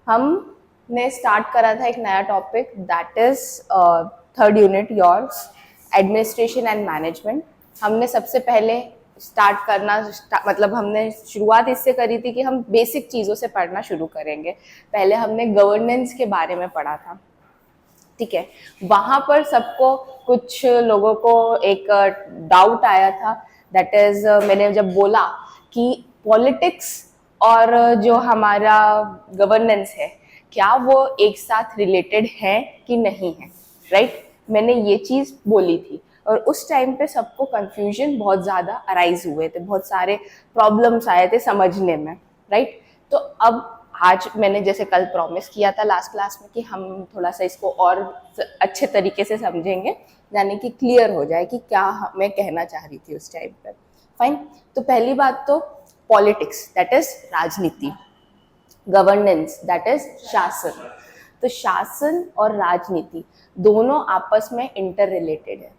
हमने स्टार्ट करा था एक नया topic, that is third unit yours, administration and management. हमने सबसे पहले मतलब हमने शुरुआत इससे करी थी कि हम बेसिक चीज़ों से पढ़ना शुरू करेंगे। पहले हमने गवर्नेंस के बारे में पढ़ा था, ठीक है। वहाँ पर सबको, कुछ लोगों को एक डाउट आया था, दैट इज मैंने जब बोला कि पॉलिटिक्स और जो हमारा गवर्नेंस है, क्या वो एक साथ रिलेटेड है कि नहीं है, राइट। मैंने ये चीज़ बोली थी और उस टाइम पे सबको कंफ्यूजन बहुत ज़्यादा अराइज हुए थे, बहुत सारे प्रॉब्लम्स आए थे समझने में, राइट। तो अब आज मैंने जैसे कल प्रॉमिस किया था लास्ट क्लास में कि हम थोड़ा सा इसको और अच्छे तरीके से समझेंगे, यानी कि क्लियर हो जाए कि क्या मैं कहना चाह रही थी उस टाइम पर। फाइन। तो पहली बात तो पॉलिटिक्स, दैट इज राजनीति, गवर्नेंस दैट इज शासन। तो शासन और राजनीति दोनों आपस में इंटर रिलेटेड है,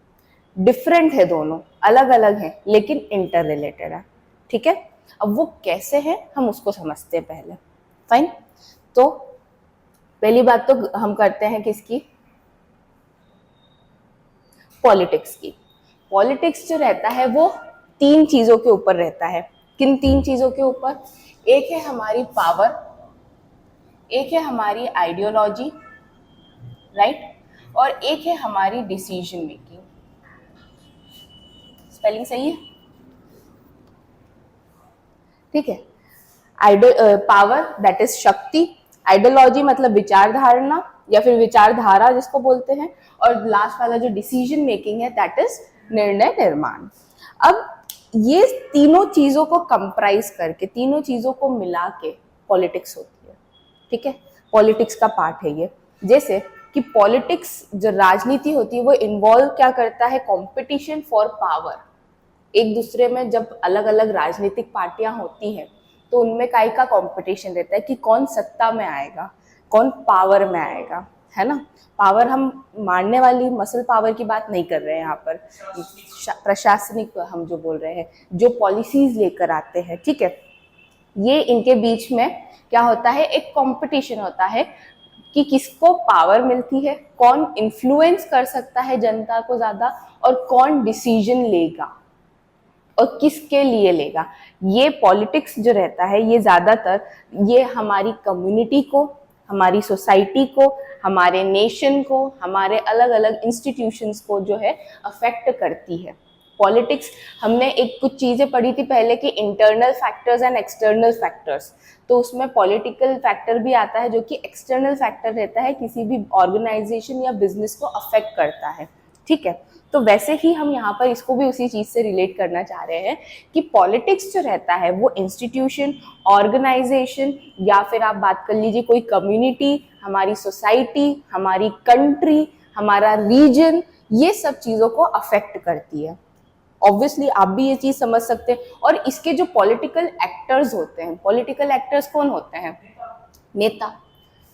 डिफरेंट है, दोनों अलग अलग हैं लेकिन इंटर रिलेटेड है, ठीक है। अब वो कैसे है हम उसको समझते हैं पहले। फाइन। तो पहली बात तो हम करते हैं किसकी, पॉलिटिक्स की। पॉलिटिक्स जो रहता है वो तीन चीजों के ऊपर रहता है। किन तीन चीजों के ऊपर? एक है हमारी पावर, एक है हमारी आइडियोलॉजी, राइट, और एक है हमारी डिसीजन मेकिंग। स्पेलिंग सही है? ठीक है। पावर दैट इज शक्ति, आइडियोलॉजी मतलब विचार धारणा या फिर विचारधारा जिसको बोलते हैं, और लास्ट वाला जो डिसीजन मेकिंग है दैट इज निर्णय निर्माण। अब ये तीनों चीजों को कंप्राइज करके, तीनों चीजों को मिला के पॉलिटिक्स होती है, ठीक है। पॉलिटिक्स का पार्ट है ये। जैसे कि पॉलिटिक्स जो राजनीति होती है वो इन्वॉल्व क्या करता है, कंपटीशन फॉर पावर। एक दूसरे में जब अलग अलग राजनीतिक पार्टियां होती हैं तो उनमें काय का कंपटीशन रहता है कि कौन सत्ता में आएगा, कौन पावर में आएगा, है ना। पावर हम मारने वाली मसल पावर की बात नहीं कर रहे हैं यहाँ पर, प्रशासनिक हम जो बोल रहे हैं, जो पॉलिसीज लेकर आते हैं, ठीक है। ये इनके बीच में क्या होता है, एक कंपटीशन होता है कि किसको पावर मिलती है, कौन इन्फ्लुएंस कर सकता है जनता को ज्यादा, और कौन डिसीजन लेगा और किसके लिए लेगा। ये पॉलिटिक्स जो रहता है ये ज्यादातर ये हमारी कम्युनिटी को, हमारी सोसाइटी को, हमारे नेशन को, हमारे अलग अलग इंस्टीट्यूशंस को जो है अफेक्ट करती है। पॉलिटिक्स, हमने एक कुछ चीजें पढ़ी थी पहले कि internal factors and external factors, तो उसमें पॉलिटिकल फैक्टर भी आता है जो कि एक्सटर्नल फैक्टर रहता है, किसी भी ऑर्गेनाइजेशन या बिजनेस को अफेक्ट करता है, ठीक है। तो वैसे ही हम यहाँ पर इसको भी उसी चीज से रिलेट करना चाह रहे हैं कि पॉलिटिक्स जो रहता है वो इंस्टीट्यूशन, ऑर्गेनाइजेशन, या फिर आप बात कर लीजिए कोई कम्युनिटी, हमारी सोसाइटी, हमारी कंट्री, हमारा रीजन, ये सब चीजों को अफेक्ट करती है। ऑब्वियसली आप भी ये चीज समझ सकते हैं। और इसके जो पॉलिटिकल एक्टर्स होते हैं, पॉलिटिकल एक्टर्स कौन होते हैं? नेता,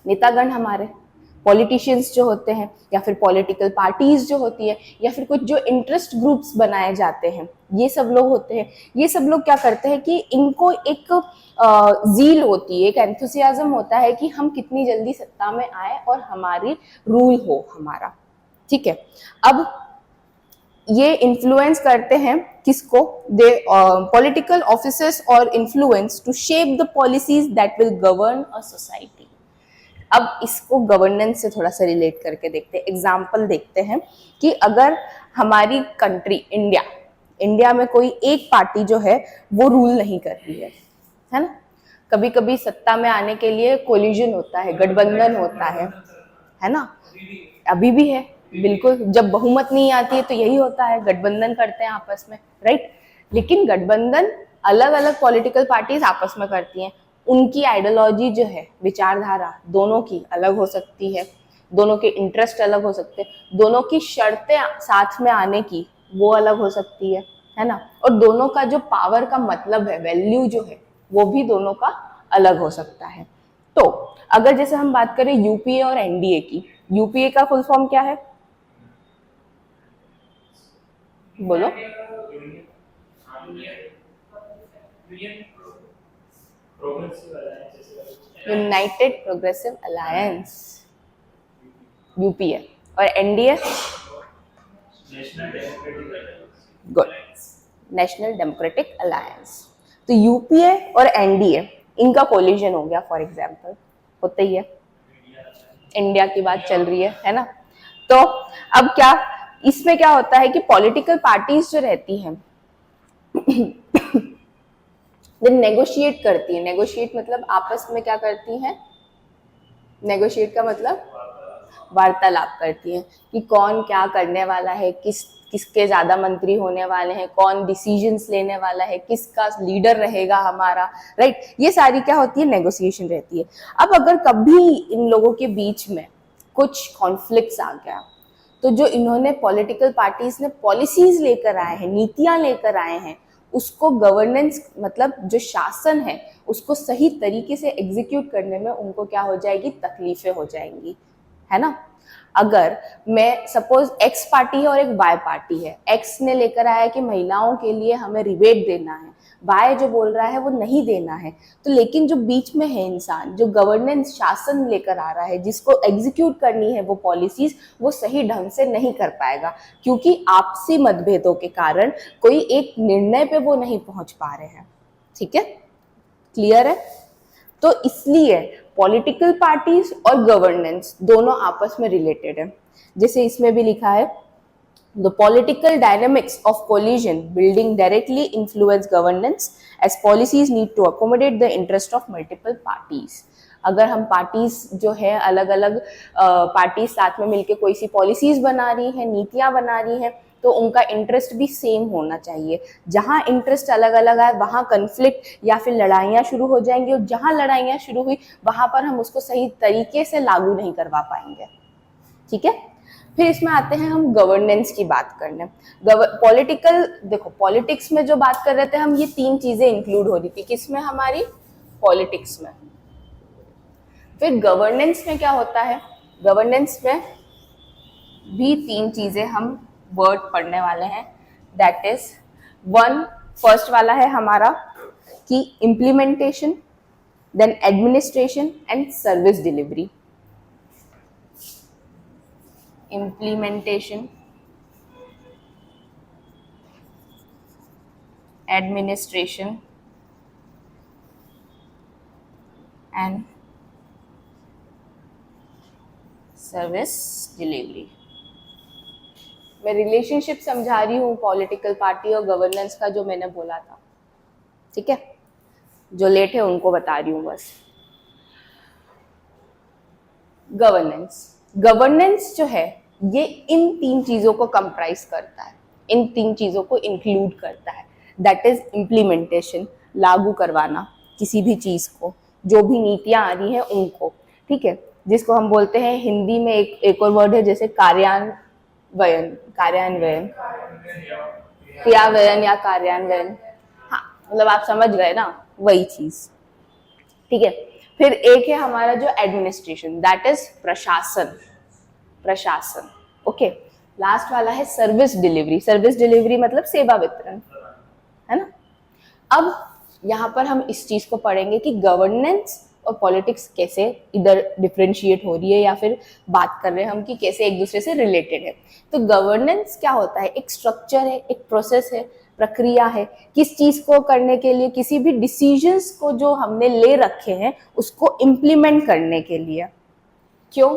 नेतागण हमारे, पॉलिटिशियंस जो होते हैं, या फिर पॉलिटिकल पार्टीज जो होती है, या फिर कुछ जो इंटरेस्ट ग्रुप्स बनाए जाते हैं, ये सब लोग होते हैं। ये सब लोग क्या करते हैं कि इनको एक जील होती है, एक एंथुसियाज्म होता है कि हम कितनी जल्दी सत्ता में आए और हमारी रूल हो हमारा, ठीक है। अब ये इन्फ्लुएंस करते हैं किसको? दे पॉलिटिकल ऑफिसर्स और influence to shape the policies that will govern a society. अब इसको गवर्नेंस से थोड़ा सा रिलेट करके देखते हैं, एग्जाम्पल देखते हैं कि अगर हमारी कंट्री इंडिया, इंडिया में कोई एक पार्टी जो है वो रूल नहीं कर रही है ना। कभी कभी सत्ता में आने के लिए कोलिजन होता है, गठबंधन होता है ना। अभी भी है, बिल्कुल। जब बहुमत नहीं आती है तो यही होता है, गठबंधन करते हैं आपस में, राइट। लेकिन गठबंधन अलग अलग पॉलिटिकल पार्टीज आपस में करती हैं, उनकी आइडियोलॉजी जो है, विचारधारा दोनों की अलग हो सकती है, दोनों के इंटरेस्ट अलग हो सकते हैं, दोनों की शर्तें साथ में आने की वो अलग हो सकती है ना। और दोनों का जो पावर का मतलब है, वैल्यू जो है, वो भी दोनों का अलग हो सकता है। तो अगर जैसे हम बात करें यूपीए और एनडीए की, यूपीए का फुल फॉर्म क्या है? बोलो। United Progressive Alliance, UPA. और NDA, good, National Democratic Alliance. तो यूपीए और एनडीए इनका कोलिजन हो गया, फॉर एग्जांपल, होता ही है, इंडिया की बात चल रही है ना। तो अब क्या इसमें क्या होता है कि पॉलिटिकल पार्टीज जो रहती हैं वो नेगोशिएट करती है। नेगोशिएट मतलब आपस में क्या करती हैं, नेगोशिएट का मतलब वार्तालाप करती हैं कि कौन क्या करने वाला है, किसके ज्यादा मंत्री होने वाले हैं, कौन डिसीजंस लेने वाला है, किसका लीडर रहेगा हमारा, राइट। ये सारी क्या होती है, नेगोशिएशन रहती है। अब अगर कभी इन लोगों के बीच में कुछ कॉन्फ्लिक्ट्स आ गया, तो जो इन्होंने पॉलिटिकल पार्टीज ने पॉलिसीज लेकर आए हैं, नीतियां लेकर आए हैं, उसको गवर्नेंस मतलब जो शासन है उसको सही तरीके से एग्जीक्यूट करने में उनको क्या हो जाएगी, तकलीफें हो जाएंगी, है ना। अगर मैं सपोज एक्स पार्टी है और एक वाई पार्टी है, एक्स ने लेकर आया कि महिलाओं के लिए हमें रिबेट देना है, वाई जो बोल रहा है वो नहीं देना है, तो लेकिन जो बीच में है इंसान, जो गवर्नेंस शासन लेकर आ रहा है, जिसको एग्जीक्यूट करनी है वो पॉलिसीज, वो सही ढंग से नहीं कर पाएगा, क्योंकि आपसी मतभेदों के कारण कोई एक निर्णय पे वो नहीं पहुंच पा रहे हैं। ठीक है, क्लियर है। तो इसलिए पॉलिटिकल पार्टीज और गवर्नेंस दोनों आपस में रिलेटेड है। जैसे इसमें भी लिखा है, the political dynamics of coalition building directly influence governance as policies need to accommodate the interest of multiple parties। अगर हम पार्टीज जो है अलग अलग पार्टीज साथ में मिलकर कोई सी पॉलिसीज बना रही हैं, नीतियां बना रही हैं, तो उनका इंटरेस्ट भी सेम होना चाहिए। जहां इंटरेस्ट अलग अलग आए वहां कन्फ्लिक्ट या फिर लड़ाइयाँ शुरू हो जाएंगी, और जहां लड़ाइयाँ शुरू हुई वहां पर हम उसको सही तरीके से लागू नहीं करवा पाएंगे। ठीक है, फिर इसमें आते हैं हम गवर्नेंस की बात करने। पॉलिटिकल, देखो पॉलिटिक्स में जो बात कर रहे थे हम, ये तीन चीजें इंक्लूड हो रही थी किसमें, हमारी पॉलिटिक्स में। फिर गवर्नेंस में क्या होता है, गवर्नेंस में भी तीन चीजें हम वर्ड पढ़ने वाले हैं, दैट इज वन, फर्स्ट वाला है हमारा कि implementation, then administration and service delivery. implementation, administration and service delivery। मैं रिलेशनशिप समझा रही हूँ पॉलिटिकल पार्टी और गवर्नेंस का, जो मैंने बोला था। ठीक है, जो लेट है उनको बता रही हूँ बस। गवर्नेंस जो है ये इन तीन चीजों को कंप्राइज करता है, इन तीन चीजों को इंक्लूड करता है। दैट इज इम्प्लीमेंटेशन, लागू करवाना किसी भी चीज को, जो भी नीतियां आ रही हैं उनको। ठीक है, जिसको हम बोलते हैं हिंदी में एक और वर्ड है, जैसे क्रियान्वयन या कार्यान्वयन। हाँ, मतलब आप समझ गए ना, वही चीज। ठीक है, फिर एक है हमारा जो एडमिनिस्ट्रेशन, दैट इज प्रशासन। ओके, लास्ट वाला है सर्विस डिलीवरी मतलब सेवा वितरण, है ना। अब यहाँ पर हम इस चीज को पढ़ेंगे कि गवर्नेंस और पॉलिटिक्स कैसे इधर डिफरेंशिएट हो रही है, या फिर बात कर रहे हैं हम कि कैसे एक दूसरे से रिलेटेड है। तो गवर्नेंस क्या होता है, एक स्ट्रक्चर है, एक प्रोसेस है, प्रक्रिया है, किस चीज को करने के लिए, किसी भी डिसीजंस को जो हमने ले रखे हैं उसको इम्प्लीमेंट करने के लिए। क्यों,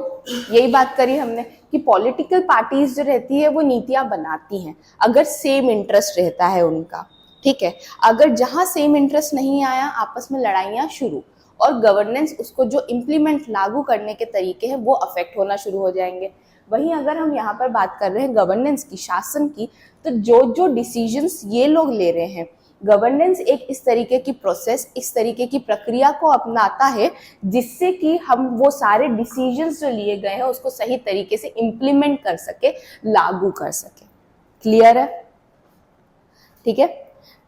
यही बात करी हमने कि पॉलिटिकल पार्टीज जो रहती है वो नीतियां बनाती हैं अगर सेम इंटरेस्ट रहता है उनका। ठीक है, अगर जहां सेम इंटरेस्ट नहीं आया, आपस में लड़ाइयां शुरू, और गवर्नेंस उसको जो इम्प्लीमेंट लागू करने के तरीके हैं वो अफेक्ट होना शुरू हो जाएंगे। वहीं अगर हम यहाँ पर बात कर रहे हैं गवर्नेंस की, शासन की, तो जो जो डिसीजंस ये लोग ले रहे हैं, गवर्नेंस एक इस तरीके की प्रोसेस, इस तरीके की प्रक्रिया को अपनाता है जिससे कि हम वो सारे डिसीजंस जो लिए गए हैं उसको सही तरीके से इम्प्लीमेंट कर सके, लागू कर सके। क्लियर है? ठीक है,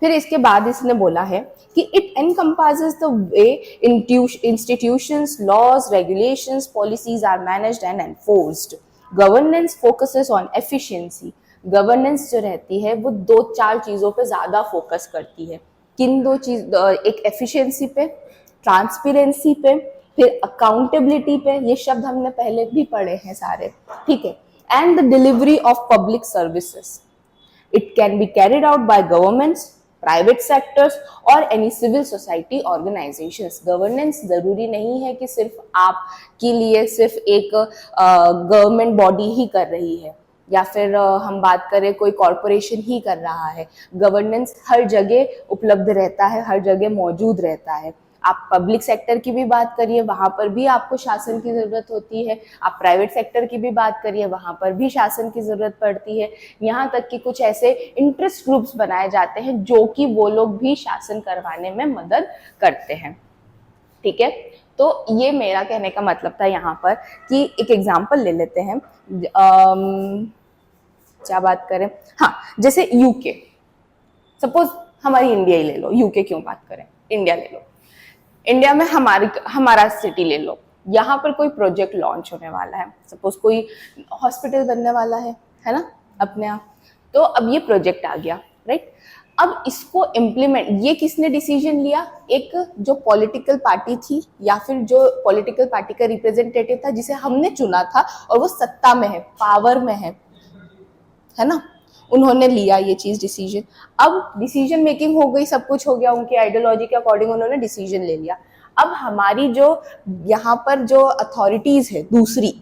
फिर इसके बाद इसने बोला है कि it encompasses the way institutions, laws, regulations, policies are managed and enforced. Governance focuses on efficiency. Governance जो रहती है वो 2-4 चीजों पे ज्यादा फोकस करती है। किन 2 चीज? एक एफिशिएंसी पे, ट्रांसपेरेंसी पे, फिर अकाउंटेबिलिटी पे, ये शब्द हमने पहले भी पढ़े हैं सारे, ठीक है। And the delivery of public services, it can be carried out by governments, private sectors और any civil society organisations. Governance जरूरी नहीं है कि सिर्फ आपके लिए सिर्फ एक गवर्नमेंट बॉडी ही कर रही है, या फिर हम बात करें कोई कॉरपोरेशन ही कर रहा है। गवर्नेंस हर जगह उपलब्ध रहता है, हर जगह मौजूद रहता है। आप पब्लिक सेक्टर की भी बात करिए, वहां पर भी आपको शासन की जरूरत होती है। आप प्राइवेट सेक्टर की भी बात करिए, वहां पर भी शासन की जरूरत पड़ती है। यहाँ तक कि कुछ ऐसे इंटरेस्ट ग्रुप्स बनाए जाते हैं जो कि वो लोग भी शासन करवाने में मदद करते हैं, ठीक है। तो ये मेरा कहने का मतलब था यहाँ पर कि एक एग्जाम्पल ले लेते हैं। क्या बात करें, हाँ, जैसे यूके, सपोज हमारी इंडिया ही ले लो, यूके क्यों बात करें, इंडिया ले लो। इंडिया में हमारा सिटी ले लो, यहाँ पर कोई प्रोजेक्ट लॉन्च होने वाला है, सपोज कोई हॉस्पिटल बनने वाला है ना, अपने यहाँ। तो अब ये प्रोजेक्ट आ गया, राइट। अब इसको इम्प्लीमेंट, ये किसने डिसीजन लिया, एक जो पॉलिटिकल पार्टी थी या फिर जो पॉलिटिकल पार्टी का रिप्रेजेंटेटिव था जिसे हमने चुना था और वो सत्ता में है, पावर में है ना, उन्होंने लिया ये चीज डिसीजन। अब डिसीजन मेकिंग हो गई, सब कुछ हो गया, उनके आइडियोलॉजी के अकॉर्डिंग उन्होंने डिसीजन ले लिया। अब हमारी जो यहाँ पर जो अथॉरिटीज है, दूसरी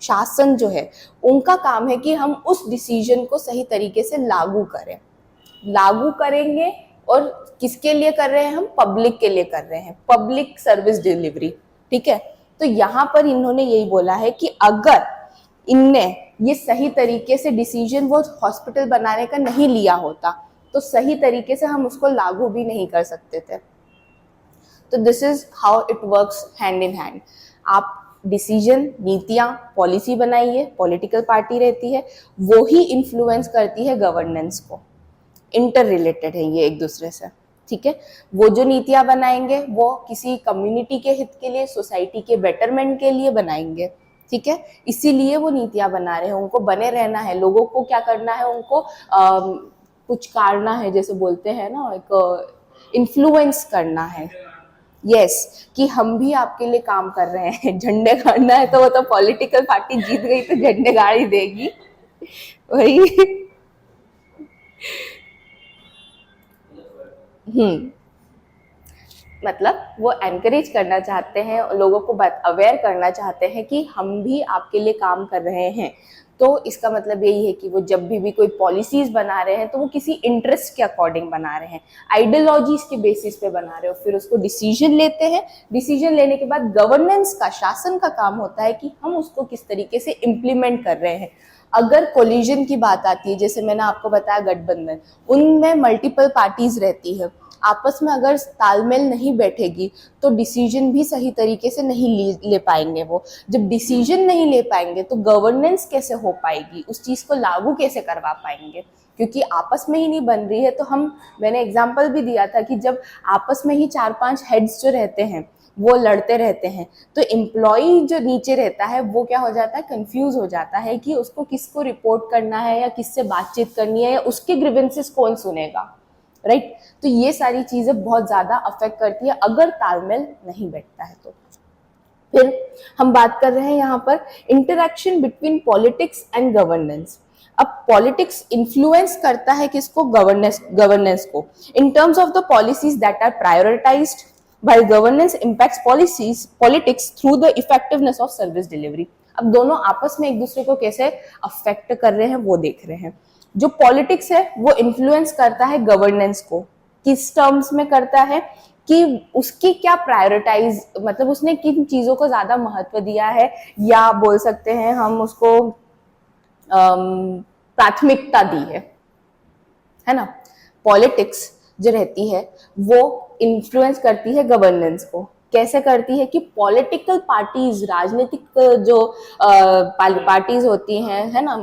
शासन जो है, उनका काम है कि हम उस डिसीजन को सही तरीके से लागू करें। लागू करेंगे और किसके लिए कर रहे हैं हम, पब्लिक के लिए कर रहे हैं, पब्लिक सर्विस डिलीवरी, ठीक है। तो यहाँ पर इन्होंने यही बोला है कि अगर इनने ये सही तरीके से डिसीजन वो हॉस्पिटल बनाने का नहीं लिया होता तो सही तरीके से हम उसको लागू भी नहीं कर सकते थे। तो this is how it works hand in hand. आप डिसीजन, नीतियां, पॉलिसी बनाइए, पॉलिटिकल पार्टी रहती है, वो ही इन्फ्लुएंस करती है गवर्नेंस को। इंटर रिलेटेड है ये एक दूसरे से, ठीक है। वो जो नीतियां बनाएंगे वो किसी कम्युनिटी के हित के लिए, सोसाइटी के बेटरमेंट के लिए बनाएंगे, ठीक है। इसीलिए वो नीतियां बना रहे हैं, उनको बने रहना है, लोगों को क्या करना है, उनको कुछ काटना है, जैसे बोलते हैं ना, एक इन्फ्लुएंस करना है, यस, कि हम भी आपके लिए काम कर रहे हैं। झंडे गाड़ना है तो वो तो पॉलिटिकल पार्टी जीत गई तो झंडे गाड़ ही देगी, वही। मतलब वो एनकरेज करना चाहते हैं, लोगों को अवेयर करना चाहते हैं कि हम भी आपके लिए काम कर रहे हैं। तो इसका मतलब यही है कि वो जब भी कोई पॉलिसीज बना रहे हैं तो वो किसी इंटरेस्ट के अकॉर्डिंग बना रहे हैं, आइडियोलॉजीज के बेसिस पे बना रहे हो, फिर उसको डिसीजन लेते हैं। डिसीजन लेने के बाद गवर्नेंस का, शासन का काम होता है कि हम उसको किस तरीके से इम्प्लीमेंट कर रहे हैं। अगर कोलिजन की बात आती है, जैसे मैंने आपको बताया गठबंधन, उनमें मल्टीपल पार्टीज रहती है, आपस में अगर तालमेल नहीं बैठेगी तो डिसीजन भी सही तरीके से नहीं ले पाएंगे। वो जब डिसीजन नहीं ले पाएंगे तो गवर्नेंस कैसे हो पाएगी, उस चीज को लागू कैसे करवा पाएंगे, क्योंकि आपस में ही नहीं बन रही है। तो मैंने एग्जाम्पल भी दिया था कि जब आपस में ही 4-5 हेड्स जो रहते हैं वो लड़ते रहते हैं तो एम्प्लॉय जो नीचे रहता है वो क्या हो जाता है, कंफ्यूज हो जाता है कि उसको किसको रिपोर्ट करना है या किससे बातचीत करनी है या उसके ग्रीवेंसेस कौन सुनेगा, राइट। तो ये सारी चीजें बहुत ज्यादा अफेक्ट करती है अगर तालमेल नहीं बैठता है तो। फिर हम बात कर रहे हैं यहाँ पर interaction between politics and governance. अब पॉलिटिक्स इन्फ्लुएंस करता है किसको, गवर्नेंस को, in terms of the policies that are prioritised, while governance impacts politics through the effectiveness of service delivery। अब दोनों आपस में एक दूसरे को कैसे अफेक्ट कर रहे हैं वो देख रहे हैं। जो पॉलिटिक्स है वो इन्फ्लुएंस करता है गवर्नेंस को, किस टर्म्स में करता है कि उसकी क्या प्रायोरिटाइज, मतलब उसने किन चीजों को ज्यादा महत्व दिया है, या बोल सकते हैं हम उसको प्राथमिकता दी है ना। पॉलिटिक्स जो रहती है वो इन्फ्लुएंस करती है गवर्नेंस को। कैसे करती है कि पॉलिटिकल पार्टीज, राजनीतिक जो पार्टीज होती हैं, है ना,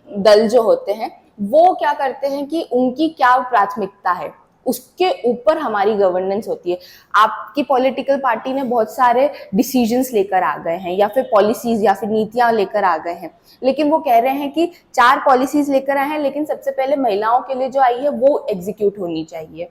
दल जो होते हैं, वो क्या करते हैं कि उनकी क्या प्राथमिकता है उसके ऊपर हमारी गवर्नेंस होती है। आपकी पॉलिटिकल पार्टी ने बहुत सारे डिसीजंस लेकर आ गए हैं या फिर पॉलिसीज या फिर नीतियां लेकर आ गए हैं, लेकिन वो कह रहे हैं कि 4 पॉलिसीज लेकर आए हैं लेकिन सबसे पहले महिलाओं के लिए जो आई है वो एग्जीक्यूट होनी चाहिए।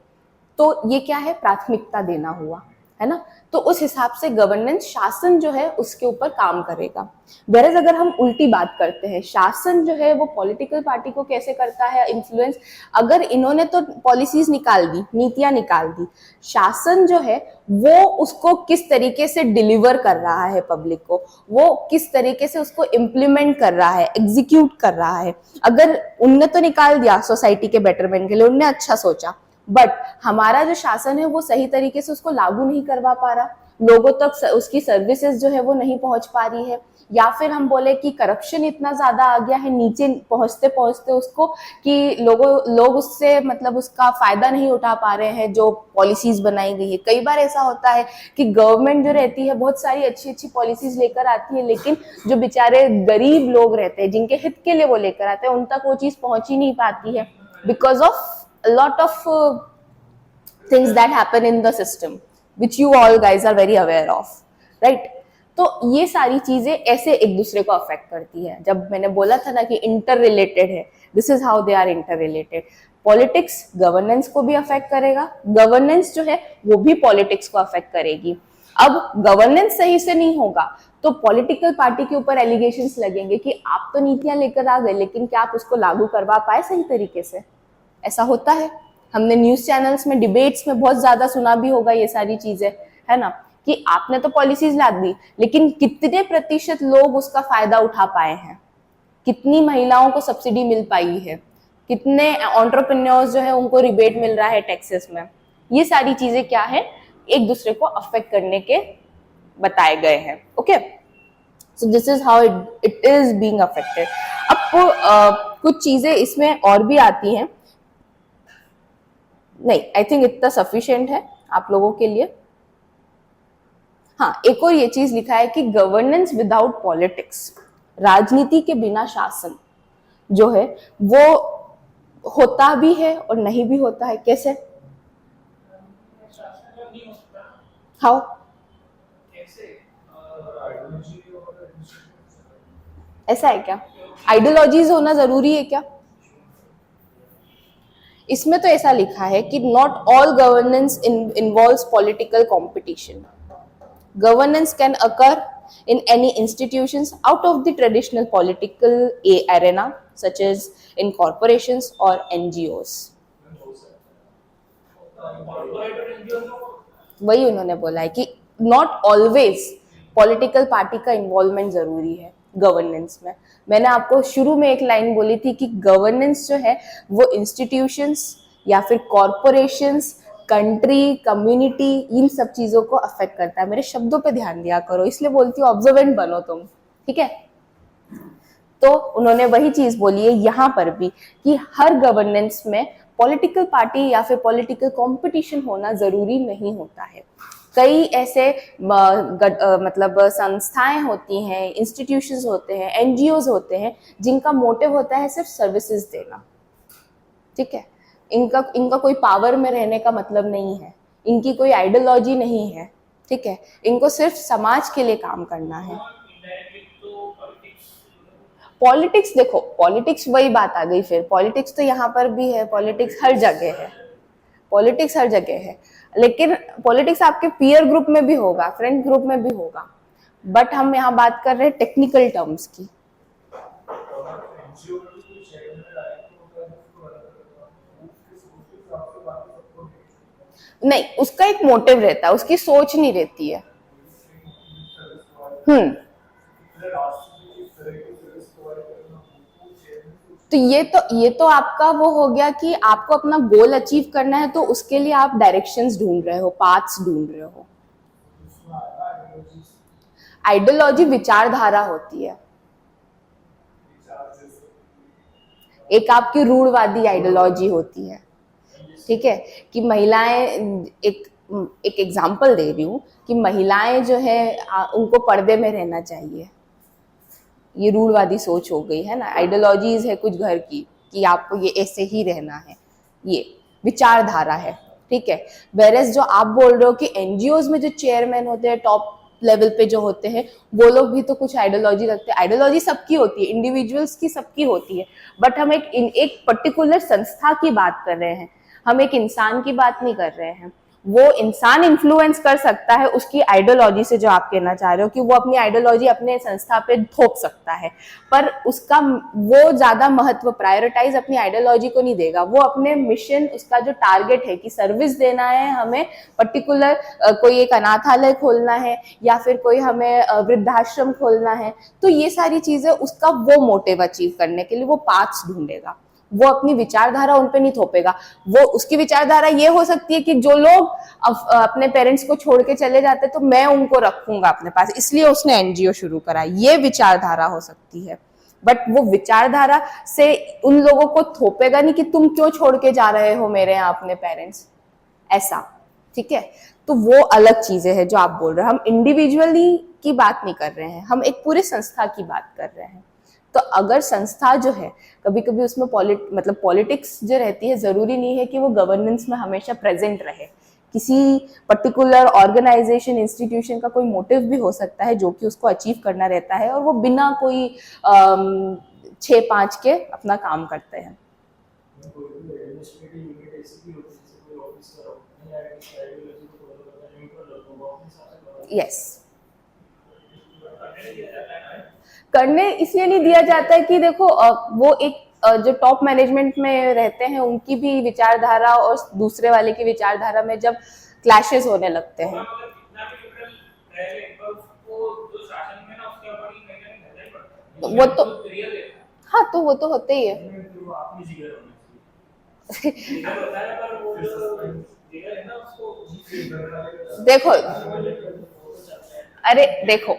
तो ये क्या है, प्राथमिकता देना हुआ, है ना। तो उस हिसाब से गवर्नेंस, शासन जो है उसके ऊपर काम करेगा। वेरएज अगर हम उल्टी बात करते हैं, शासन जो है वो पॉलिटिकल पार्टी को कैसे करता है इन्फ्लुएंस, अगर इन्होंने तो पॉलिसीज निकाल दी, नीतियां निकाल दी, शासन जो है वो उसको किस तरीके से डिलीवर कर रहा है पब्लिक को, वो किस तरीके से उसको इम्प्लीमेंट कर रहा है, एग्जीक्यूट कर रहा है। अगर उनने तो निकाल दिया सोसाइटी के बेटरमेंट के लिए, उनने अच्छा सोचा, बट हमारा जो शासन है वो सही तरीके से उसको लागू नहीं करवा पा रहा, लोगों तक उसकी सर्विसेज जो है वो नहीं पहुंच पा रही है, या फिर हम बोले कि करप्शन इतना ज्यादा आ गया है नीचे पहुंचते पहुंचते उसको कि लोग उससे मतलब उसका फायदा नहीं उठा पा रहे हैं जो पॉलिसीज बनाई गई है। कई बार ऐसा होता है कि गवर्नमेंट जो रहती है बहुत सारी अच्छी अच्छी पॉलिसीज लेकर आती है, लेकिन जो बेचारे गरीब लोग रहते हैं जिनके हित के लिए वो लेकर आते हैं, उन तक वो चीज पहुंच ही नहीं पाती है, because of a lot of things that happen in the system which you all guys are very aware of, right? तो ये सारी चीजें ऐसे एक दूसरे को अफेक्ट करती है। जब मैंने बोला था ना कि इंटर रिलेटेड है, this is how they are interrelated. Politics governance को भी अफेक्ट करेगा, गवर्नेंस जो है वो भी पॉलिटिक्स को अफेक्ट करेगी। अब गवर्नेंस सही से नहीं होगा तो पॉलिटिकल पार्टी के ऊपर एलिगेशंस लगेंगे कि आप तो नीतियां लेकर आ गए लेकिन क्या आप उसको लागू करवा पाए सही तरीके से। ऐसा होता है, हमने न्यूज चैनल्स में, डिबेट्स में बहुत ज्यादा सुना भी होगा ये सारी चीजें, है ना, कि आपने तो पॉलिसीज ला दी लेकिन कितने प्रतिशत लोग उसका फायदा उठा पाए हैं, कितनी महिलाओं को सब्सिडी मिल पाई है, कितने एंटरप्रेन्योर्स जो है उनको रिबेट मिल रहा है टैक्सेस में। ये सारी चीजें क्या है, एक दूसरे को अफेक्ट करने के बताए गए हैं। Okay, so this is how it is being affected. अब कुछ चीजें इसमें और भी आती हैं, नहीं आई थिंक इतना सफिशिएंट है आप लोगों के लिए। हाँ, एक और ये चीज लिखा है कि गवर्नेंस विदाउट पॉलिटिक्स, राजनीति के बिना शासन जो है वो होता भी है और नहीं भी होता है। कैसे, हाउ, ऐसा है क्या? आइडियोलॉजीज होना जरूरी है क्या? इसमें तो ऐसा लिखा है कि not all governance involves political competition, governance can occur in any institutions out of the traditional political arena such as in corporations or NGOs। वही उन्होंने बोला है कि नॉट ऑलवेज पॉलिटिकल पार्टी का इन्वॉल्वमेंट जरूरी है गवर्नेंस में। मैंने आपको शुरू में एक लाइन बोली थी कि गवर्नेंस जो है वो इंस्टीट्यूशंस या फिर कॉरपोरेशंस, कंट्री, कम्युनिटी, इन सब चीजों को अफेक्ट करता है। मेरे शब्दों पे ध्यान दिया करो, इसलिए बोलती हूँ ऑब्जर्वेंट बनो तुम, ठीक है। तो उन्होंने वही चीज बोली है यहाँ पर भी कि हर गवर्नेंस में पॉलिटिकल पार्टी या फिर पॉलिटिकल कंपटीशन होना जरूरी नहीं होता है। कई ऐसे मतलब संस्थाएं होती हैं, इंस्टीट्यूशंस होते हैं, एनजीओज होते हैं जिनका मोटिव होता है सिर्फ सर्विसेज देना, ठीक है। इनका कोई पावर में रहने का मतलब नहीं है, इनकी कोई आइडियोलॉजी नहीं है, ठीक है। इनको सिर्फ समाज के लिए काम करना है। पॉलिटिक्स, देखो पॉलिटिक्स वही बात आ गई, फिर पॉलिटिक्स तो यहाँ पर भी है, पॉलिटिक्स हर जगह है, पॉलिटिक्स हर जगह है, लेकिन पॉलिटिक्स आपके पीयर ग्रुप में भी होगा, फ्रेंड ग्रुप में भी होगा, बट हम यहाँ बात कर रहे हैं टेक्निकल टर्म्स की। नहीं, उसका एक मोटिव रहता है, उसकी सोच नहीं रहती है। तो ये तो आपका वो हो गया कि आपको अपना गोल अचीव करना है तो उसके लिए आप डायरेक्शंस ढूंढ रहे हो, पाथ्स ढूंढ रहे हो। आइडियोलॉजी विचारधारा होती है, एक आपकी रूढ़वादी आइडियोलॉजी होती है, ठीक है, कि महिलाएं, एक एग्जांपल दे रही हूँ कि महिलाएं जो है उनको पर्दे में रहना चाहिए, ये रूढ़वादी सोच हो गई है ना। आइडियोलॉजीज है कुछ घर की कि आपको ये ऐसे ही रहना है, ये विचारधारा है, ठीक है। वेरएस जो आप बोल रहे हो कि एनजीओज में जो चेयरमैन होते हैं, टॉप लेवल पे जो होते हैं, वो लोग भी तो कुछ आइडियोलॉजी रखते हैं। आइडियोलॉजी सबकी होती है, इंडिविजुअल्स की सबकी होती है, बट हम एक पर्टिकुलर संस्था की बात कर रहे हैं, हम एक इंसान की बात नहीं कर रहे हैं। वो इंसान इन्फ्लुएंस कर सकता है उसकी आइडियोलॉजी से, जो आप कहना चाह रहे हो कि वो अपनी आइडियोलॉजी अपने संस्था पे थोप सकता है, पर उसका वो ज्यादा महत्व, प्रायोरिटाइज अपनी आइडियोलॉजी को नहीं देगा। वो अपने मिशन, उसका जो टारगेट है कि सर्विस देना है हमें, पर्टिकुलर कोई एक अनाथालय खोलना है या फिर कोई हमें वृद्धाश्रम खोलना है, तो ये सारी चीजें उसका वो मोटिव अचीव करने के लिए वो पाथ्स ढूंढेगा। वो अपनी विचारधारा उन पे नहीं थोपेगा। वो उसकी विचारधारा ये हो सकती है कि जो लोग अपने पेरेंट्स को छोड़ के चले जाते तो मैं उनको रखूंगा अपने पास, इसलिए उसने एनजीओ शुरू करा, ये विचारधारा हो सकती है। बट वो विचारधारा से उन लोगों को थोपेगा नहीं कि तुम क्यों छोड़ के जा रहे हो मेरे यहाँ अपने पेरेंट्स, ऐसा। ठीक है, तो वो अलग चीजें हैं जो आप बोल रहे हैं। हम इंडिविजुअली की बात नहीं कर रहे हैं, हम एक पूरे संस्था की बात कर रहे हैं। तो अगर संस्था जो है, कभी कभी उसमें मतलब पॉलिटिक्स जो रहती है, जरूरी नहीं है कि वो गवर्नेंस में हमेशा प्रेजेंट रहे। किसी पर्टिकुलर ऑर्गेनाइजेशन, इंस्टीट्यूशन का कोई मोटिव भी हो सकता है जो कि उसको अचीव करना रहता है, और वो बिना कोई 6-5 के अपना काम करते हैं। यस, करने इसलिए नहीं दिया जाता है कि देखो वो एक जो टॉप मैनेजमेंट में रहते हैं उनकी भी विचारधारा और दूसरे वाले की विचारधारा में जब क्लैशेस होने लगते हैं, वो तो, हाँ, तो वो तो होते ही है। देखो, अरे देखो,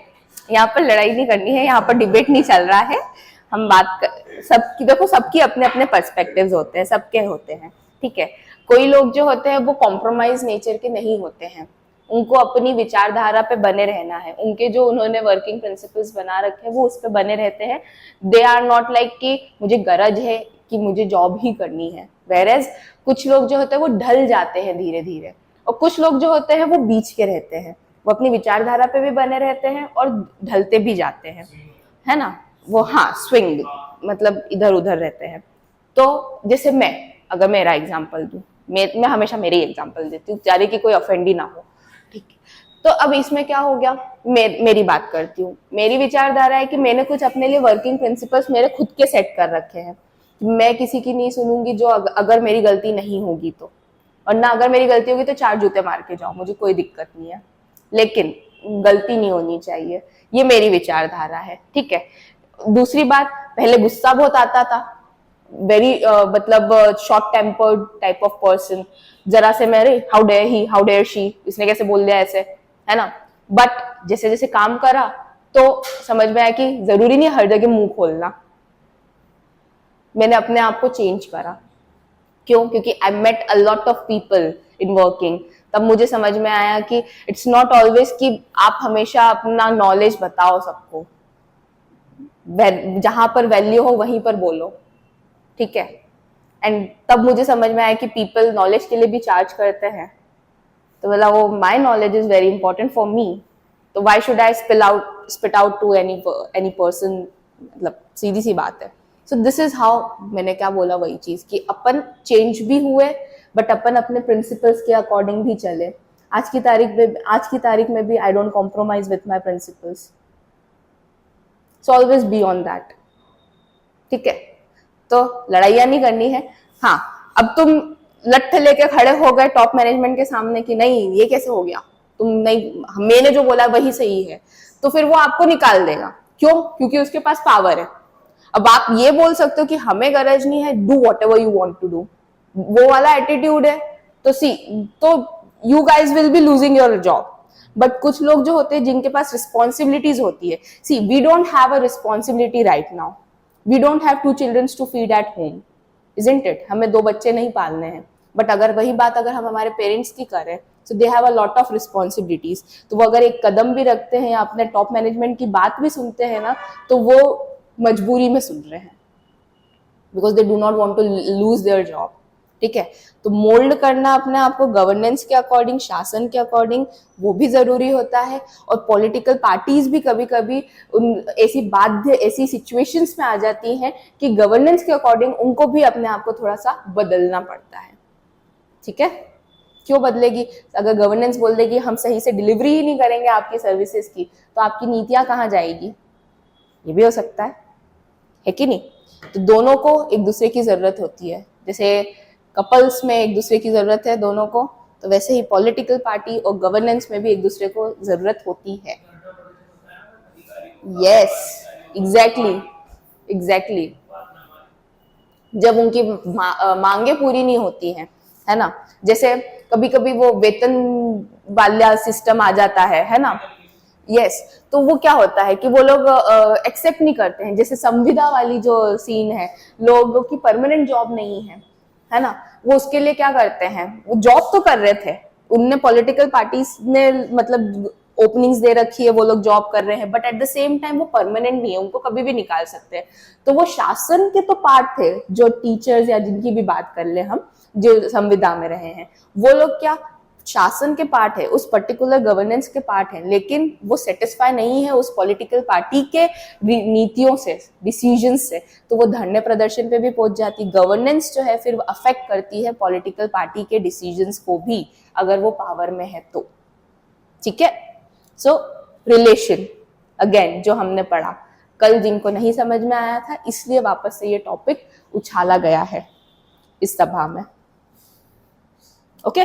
यहाँ पर लड़ाई नहीं करनी है, यहाँ पर डिबेट नहीं चल रहा है। हम बात कर, सबकी देखो, सबकी अपने अपने पर्सपेक्टिव्स होते हैं, सबके होते हैं। ठीक है, कोई लोग जो होते हैं वो कॉम्प्रोमाइज नेचर के नहीं होते हैं, उनको अपनी विचारधारा पे बने रहना है, उनके जो उन्होंने वर्किंग प्रिंसिपल्स बना रखे हैं वो उस पे बने रहते हैं। दे आर नॉट लाइक कि मुझे गरज है कि मुझे जॉब ही करनी है। वेरेज कुछ लोग जो होते हैं वो ढल जाते हैं धीरे धीरे, और कुछ लोग जो होते हैं वो बीच के रहते हैं, वो अपनी विचारधारा पे भी बने रहते हैं और ढलते भी जाते हैं, है ना। वो हाँ, स्विंग, मतलब इधर उधर रहते हैं। तो जैसे मैं, अगर मेरा एग्जांपल दूं, मैं हमेशा मेरे ही एग्जांपल देती हूँ, चाहे कि कोई ऑफेंड ही ना हो। ठीक है, तो अब इसमें क्या हो गया, मेरी बात करती हूँ। मेरी विचारधारा है कि मैंने कुछ अपने लिए वर्किंग प्रिंसिपल्स मेरे खुद के सेट कर रखे हैं। मैं किसी की नहीं सुनूंगी जो अगर मेरी गलती नहीं होगी तो, और ना अगर मेरी गलती होगी तो 4 जूते मार के जाओ, मुझे कोई दिक्कत नहीं है, लेकिन गलती नहीं होनी चाहिए। ये मेरी विचारधारा है। ठीक है, दूसरी बात, पहले गुस्सा बहुत आता था, वेरी मतलब short tempered type of person, जरा से मेरे how dare he, how dare she, इसने कैसे बोल दिया ऐसे, है ना। बट जैसे जैसे काम करा तो समझ में आया कि जरूरी नहीं हर जगह मुंह खोलना। मैंने अपने आप को चेंज करा। क्यों? क्योंकि I met a lot of people in working. तब मुझे समझ में आया कि इट्स नॉट ऑलवेज कि आप हमेशा अपना नॉलेज बताओ सबको, जहां पर वैल्यू हो वहीं पर बोलो। ठीक है, एंड तब मुझे समझ में आया कि पीपल नॉलेज के लिए भी चार्ज करते हैं। तो बोला वो my knowledge is very important for me, तो why should I spit out to any person, मतलब सीधी सी बात है। सो दिस इज हाउ, मैंने क्या बोला वही चीज कि अपन चेंज भी हुए बट अपन अपने प्रिंसिपल्स के अकॉर्डिंग भी चले। आज की तारीख में भी I don't compromise with my principles, so always be on that. ठीक है, तो लड़ाइयाँ नहीं करनी है। हाँ, अब तुम लट्ठ लेके खड़े हो गए टॉप मैनेजमेंट के सामने कि नहीं ये कैसे हो गया, तुम नहीं, मैंने जो बोला वही सही है, तो फिर वो आपको निकाल देगा। क्यों? क्योंकि उसके पास पावर है। अब आप ये बोल सकते हो कि हमें गरज नहीं है, do whatever you want to do, वो वाला एटीट्यूड है, तो you guys will be losing your job. But कुछ लोग जो होते हैं जिनके पास रिस्पॉन्सिबिलिटीज होती है, see we don't have a responsibility right now, we don't have 2 children to feed at home, isn't it, हमें 2 बच्चे नहीं पालने हैं। बट अगर वही बात अगर हम हमारे पेरेंट्स की करें, so they have a lot of responsibilities, तो वो अगर एक कदम भी रखते हैं या अपने टॉप मैनेजमेंट की बात भी सुनते हैं ना, तो वो मजबूरी में सुन रहे हैं, because they do not want to lose their job. ठीक है, तो मोल्ड करना अपने आप को गवर्नेंस के अकॉर्डिंग, शासन के अकॉर्डिंग, वो भी जरूरी होता है। और पॉलिटिकल पार्टीज भी कभी कभी ऐसी सिचुएशंस में आ जाती हैं कि गवर्नेंस के अकॉर्डिंग उनको भी अपने आप को थोड़ा सा बदलना पड़ता है। ठीक है, क्यों बदलेगी? अगर गवर्नेंस बोल देगी हम सही से डिलीवरी ही नहीं करेंगे आपकी सर्विसेज की, तो आपकी नीतियां कहाँ जाएगी? ये भी हो सकता है कि नहीं? तो दोनों को एक दूसरे की जरूरत होती है। जैसे कपल्स में एक दूसरे की जरूरत है दोनों को, तो वैसे ही पॉलिटिकल पार्टी और गवर्नेंस में भी एक दूसरे को जरूरत होती है। Yes, exactly, exactly. जब उनकी मांगे पूरी नहीं होती हैं, है ना, जैसे कभी कभी वो वेतन वाला सिस्टम आ जाता है ना, यस, तो वो क्या होता है कि वो लोग एक्सेप्ट नहीं करते हैं। जैसे संविदा वाली जो सीन है, लोगों की परमानेंट जॉब नहीं है ना, वो उसके लिए क्या करते हैं, वो जॉब तो कर रहे थे, उनने पॉलिटिकल पार्टीज ने मतलब ओपनिंग्स दे रखी है, वो लोग जॉब कर रहे हैं, but at the same time वो परमानेंट नहीं है, उनको कभी भी निकाल सकते हैं। तो वो शासन के तो पार्ट थे, जो टीचर्स या जिनकी भी बात कर ले हम, जो संविदा में रहे हैं, वो लोग क्या शासन के पार्ट है, उस पर्टिकुलर गवर्नेंस के पार्ट है, लेकिन वो सेटिस्फाई नहीं है उस पॉलिटिकल पार्टी के नीतियों से, डिसीजन से, तो वो धरने प्रदर्शन पे भी पहुंच जाती। गवर्नेंस जो है फिर अफेक्ट करती है पॉलिटिकल पार्टी के डिसीजंस को भी, अगर वो पावर में है तो। ठीक है, सो रिलेशन अगेन जो हमने पढ़ा कल, जिनको नहीं समझ में आया था, इसलिए वापस से ये टॉपिक उछाला गया है इस सभा में। ओके,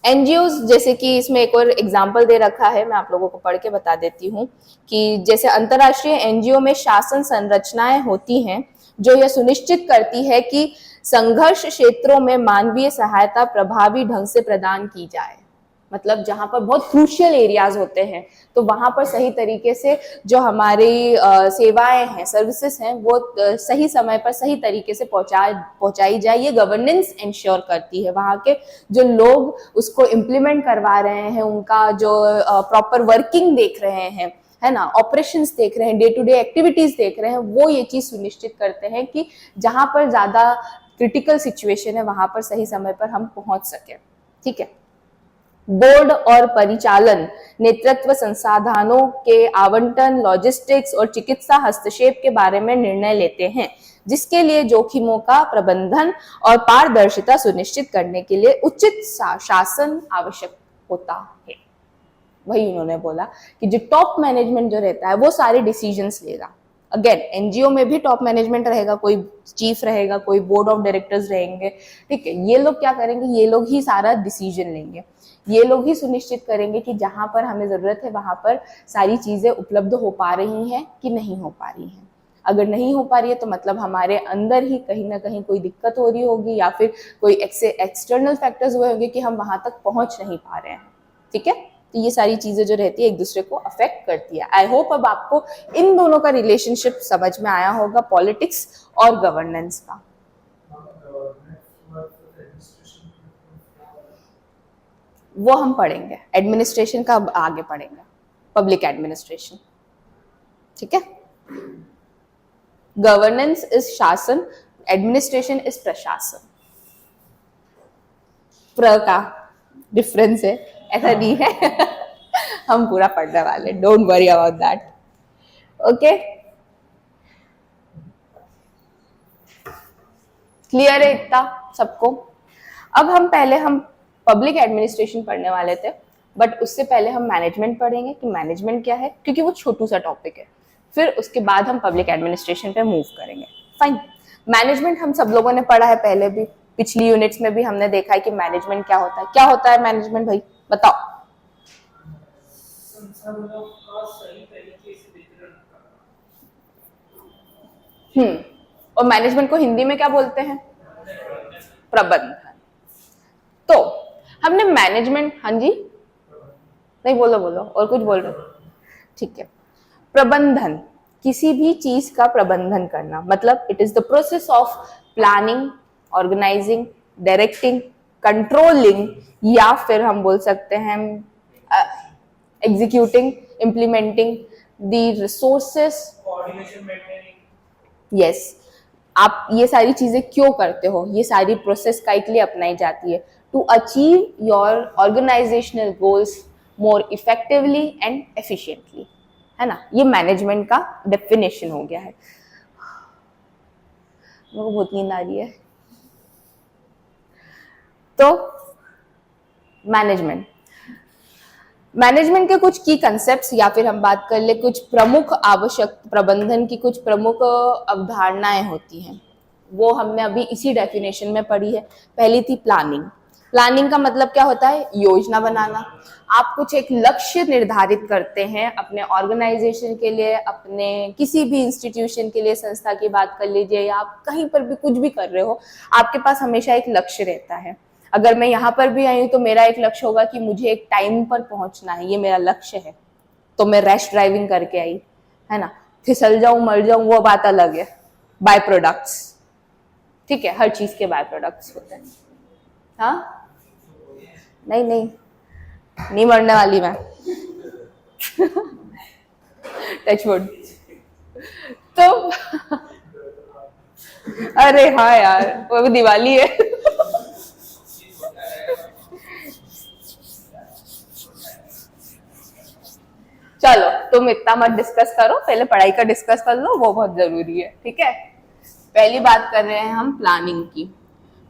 एनजीओ, जैसे कि इसमें एक और एग्जाम्पल दे रखा है, मैं आप लोगों को पढ़ के बता देती हूँ कि जैसे अंतर्राष्ट्रीय एनजीओ में शासन संरचनाएं होती हैं जो यह सुनिश्चित करती है कि संघर्ष क्षेत्रों में मानवीय सहायता प्रभावी ढंग से प्रदान की जाए। मतलब जहां पर बहुत क्रूशियल एरियाज होते हैं, तो वहां पर सही तरीके से जो हमारी सेवाएं हैं, सर्विसेज हैं, वो सही समय पर सही तरीके से पहुंचाई जाए। ये गवर्नेंस इंश्योर करती है। वहां के जो लोग उसको इम्प्लीमेंट करवा रहे हैं, उनका जो प्रॉपर वर्किंग देख रहे हैं, है ना, ऑपरेशंस देख रहे हैं, डे टू डे एक्टिविटीज देख रहे हैं, वो ये चीज सुनिश्चित करते हैं कि जहां पर ज्यादा क्रिटिकल सिचुएशन है वहां पर सही समय पर हम पहुंच सके। ठीक है, बोर्ड और परिचालन नेतृत्व संसाधनों के आवंटन, लॉजिस्टिक्स और चिकित्सा हस्तक्षेप के बारे में निर्णय लेते हैं, जिसके लिए जोखिमों का प्रबंधन और पारदर्शिता सुनिश्चित करने के लिए उचित शासन आवश्यक होता है। वही उन्होंने बोला कि जो टॉप मैनेजमेंट जो रहता है वो सारे डिसीजंस लेगा। अगेन एनजीओ में भी टॉप मैनेजमेंट रहेगा, कोई चीफ रहेगा, कोई बोर्ड ऑफ डायरेक्टर्स रहेंगे। ठीक है, ये लोग क्या करेंगे, ये लोग ही सारा डिसीजन लेंगे, ये लोग ही सुनिश्चित करेंगे कि जहां पर हमें जरूरत है वहां पर सारी चीजें उपलब्ध हो पा रही हैं कि नहीं हो पा रही हैं। अगर नहीं हो पा रही है तो मतलब हमारे अंदर ही कहीं ना कहीं कोई दिक्कत हो रही होगी, या फिर कोई एक्सटर्नल फैक्टर्स हुए होंगे कि हम वहां तक पहुंच नहीं पा रहे हैं। ठीक है, तो ये सारी चीजें जो रहती है एक दूसरे को अफेक्ट करती है। आई होप अब आपको इन दोनों का रिलेशनशिप समझ में आया होगा, पॉलिटिक्स और गवर्नेंस का। वो हम पढ़ेंगे, एडमिनिस्ट्रेशन का आगे पढ़ेंगे, पब्लिक एडमिनिस्ट्रेशन। ठीक है, गवर्नेंस इज शासन, एडमिनिस्ट्रेशन इज प्रशासन। प्र का डिफरेंस है, ऐसा नहीं है। हम पूरा पढ़ने वाले, don't worry about that. Okay, clear है इतना सबको? अब हम पब्लिक एडमिनिस्ट्रेशन पढ़ने वाले थे, बट उससे पहले हम मैनेजमेंट पढ़ेंगे कि मैनेजमेंट क्या है, क्योंकि वो छोटू सा टॉपिक है। फिर उसके बाद हम पब्लिक एडमिनिस्ट्रेशन पे मूव करेंगे। फाइन, मैनेजमेंट हम सब लोगों ने पढ़ा है पहले भी, पिछली यूनिट्स में भी हमने देखा है कि मैनेजमेंट क्या होता है। क्या होता है मैनेजमेंट भाई, बताओ। और मैनेजमेंट को हिंदी में क्या बोलते हैं? प्रबंधन। तो हमने मैनेजमेंट, हाँ जी, नहीं बोलो बोलो, और कुछ बोल रहे हो? ठीक है, प्रबंधन, किसी भी चीज का प्रबंधन करना, मतलब it is the process of planning, organising, directing, controlling, या फिर हम बोल सकते हैं executing, implementing the resources, yes. आप ये सारी चीजें क्यों करते हो, ये सारी प्रोसेस का के लिए अपनाई जाती है, to achieve your organisational goals more effectively and efficiently, है ना। ये मैनेजमेंट का डेफिनेशन हो गया है। मेरे को बहुत नींद आ रही है। तो मैनेजमेंट के कुछ की कंसेप्ट्स या फिर हम बात कर ले कुछ प्रमुख आवश्यक प्रबंधन की कुछ प्रमुख अवधारणाएं होती हैं, वो हमने अभी इसी डेफिनेशन में पढ़ी है। पहली थी प्लानिंग। प्लानिंग का मतलब क्या होता है? योजना बनाना। आप कुछ एक लक्ष्य निर्धारित करते हैं अपने ऑर्गेनाइजेशन के लिए, अपने किसी भी इंस्टीट्यूशन के लिए, संस्था की बात कर लीजिए या आप कहीं पर भी कुछ भी कर रहे हो, आपके पास हमेशा एक लक्ष्य रहता है। अगर मैं यहाँ पर भी आई हूँ तो मेरा एक लक्ष्य होगा कि मुझे एक टाइम पर पहुंचना है, ये मेरा लक्ष्य है। तो मैं रैश ड्राइविंग करके आई, है ना, फिसल जाऊं मर जाऊं वो बात अलग है, बाय प्रोडक्ट्स, ठीक है, हर चीज के बाय प्रोडक्ट्स होते हैं। हाँ, नहीं मरने वाली मैं टच वुड। तो अरे हाँ यार, वो भी दिवाली है चलो तुम इतना मत डिस्कस करो, पहले पढ़ाई का डिस्कस कर लो, वो बहुत जरूरी है, ठीक है। पहली बात कर रहे हैं हम प्लानिंग की।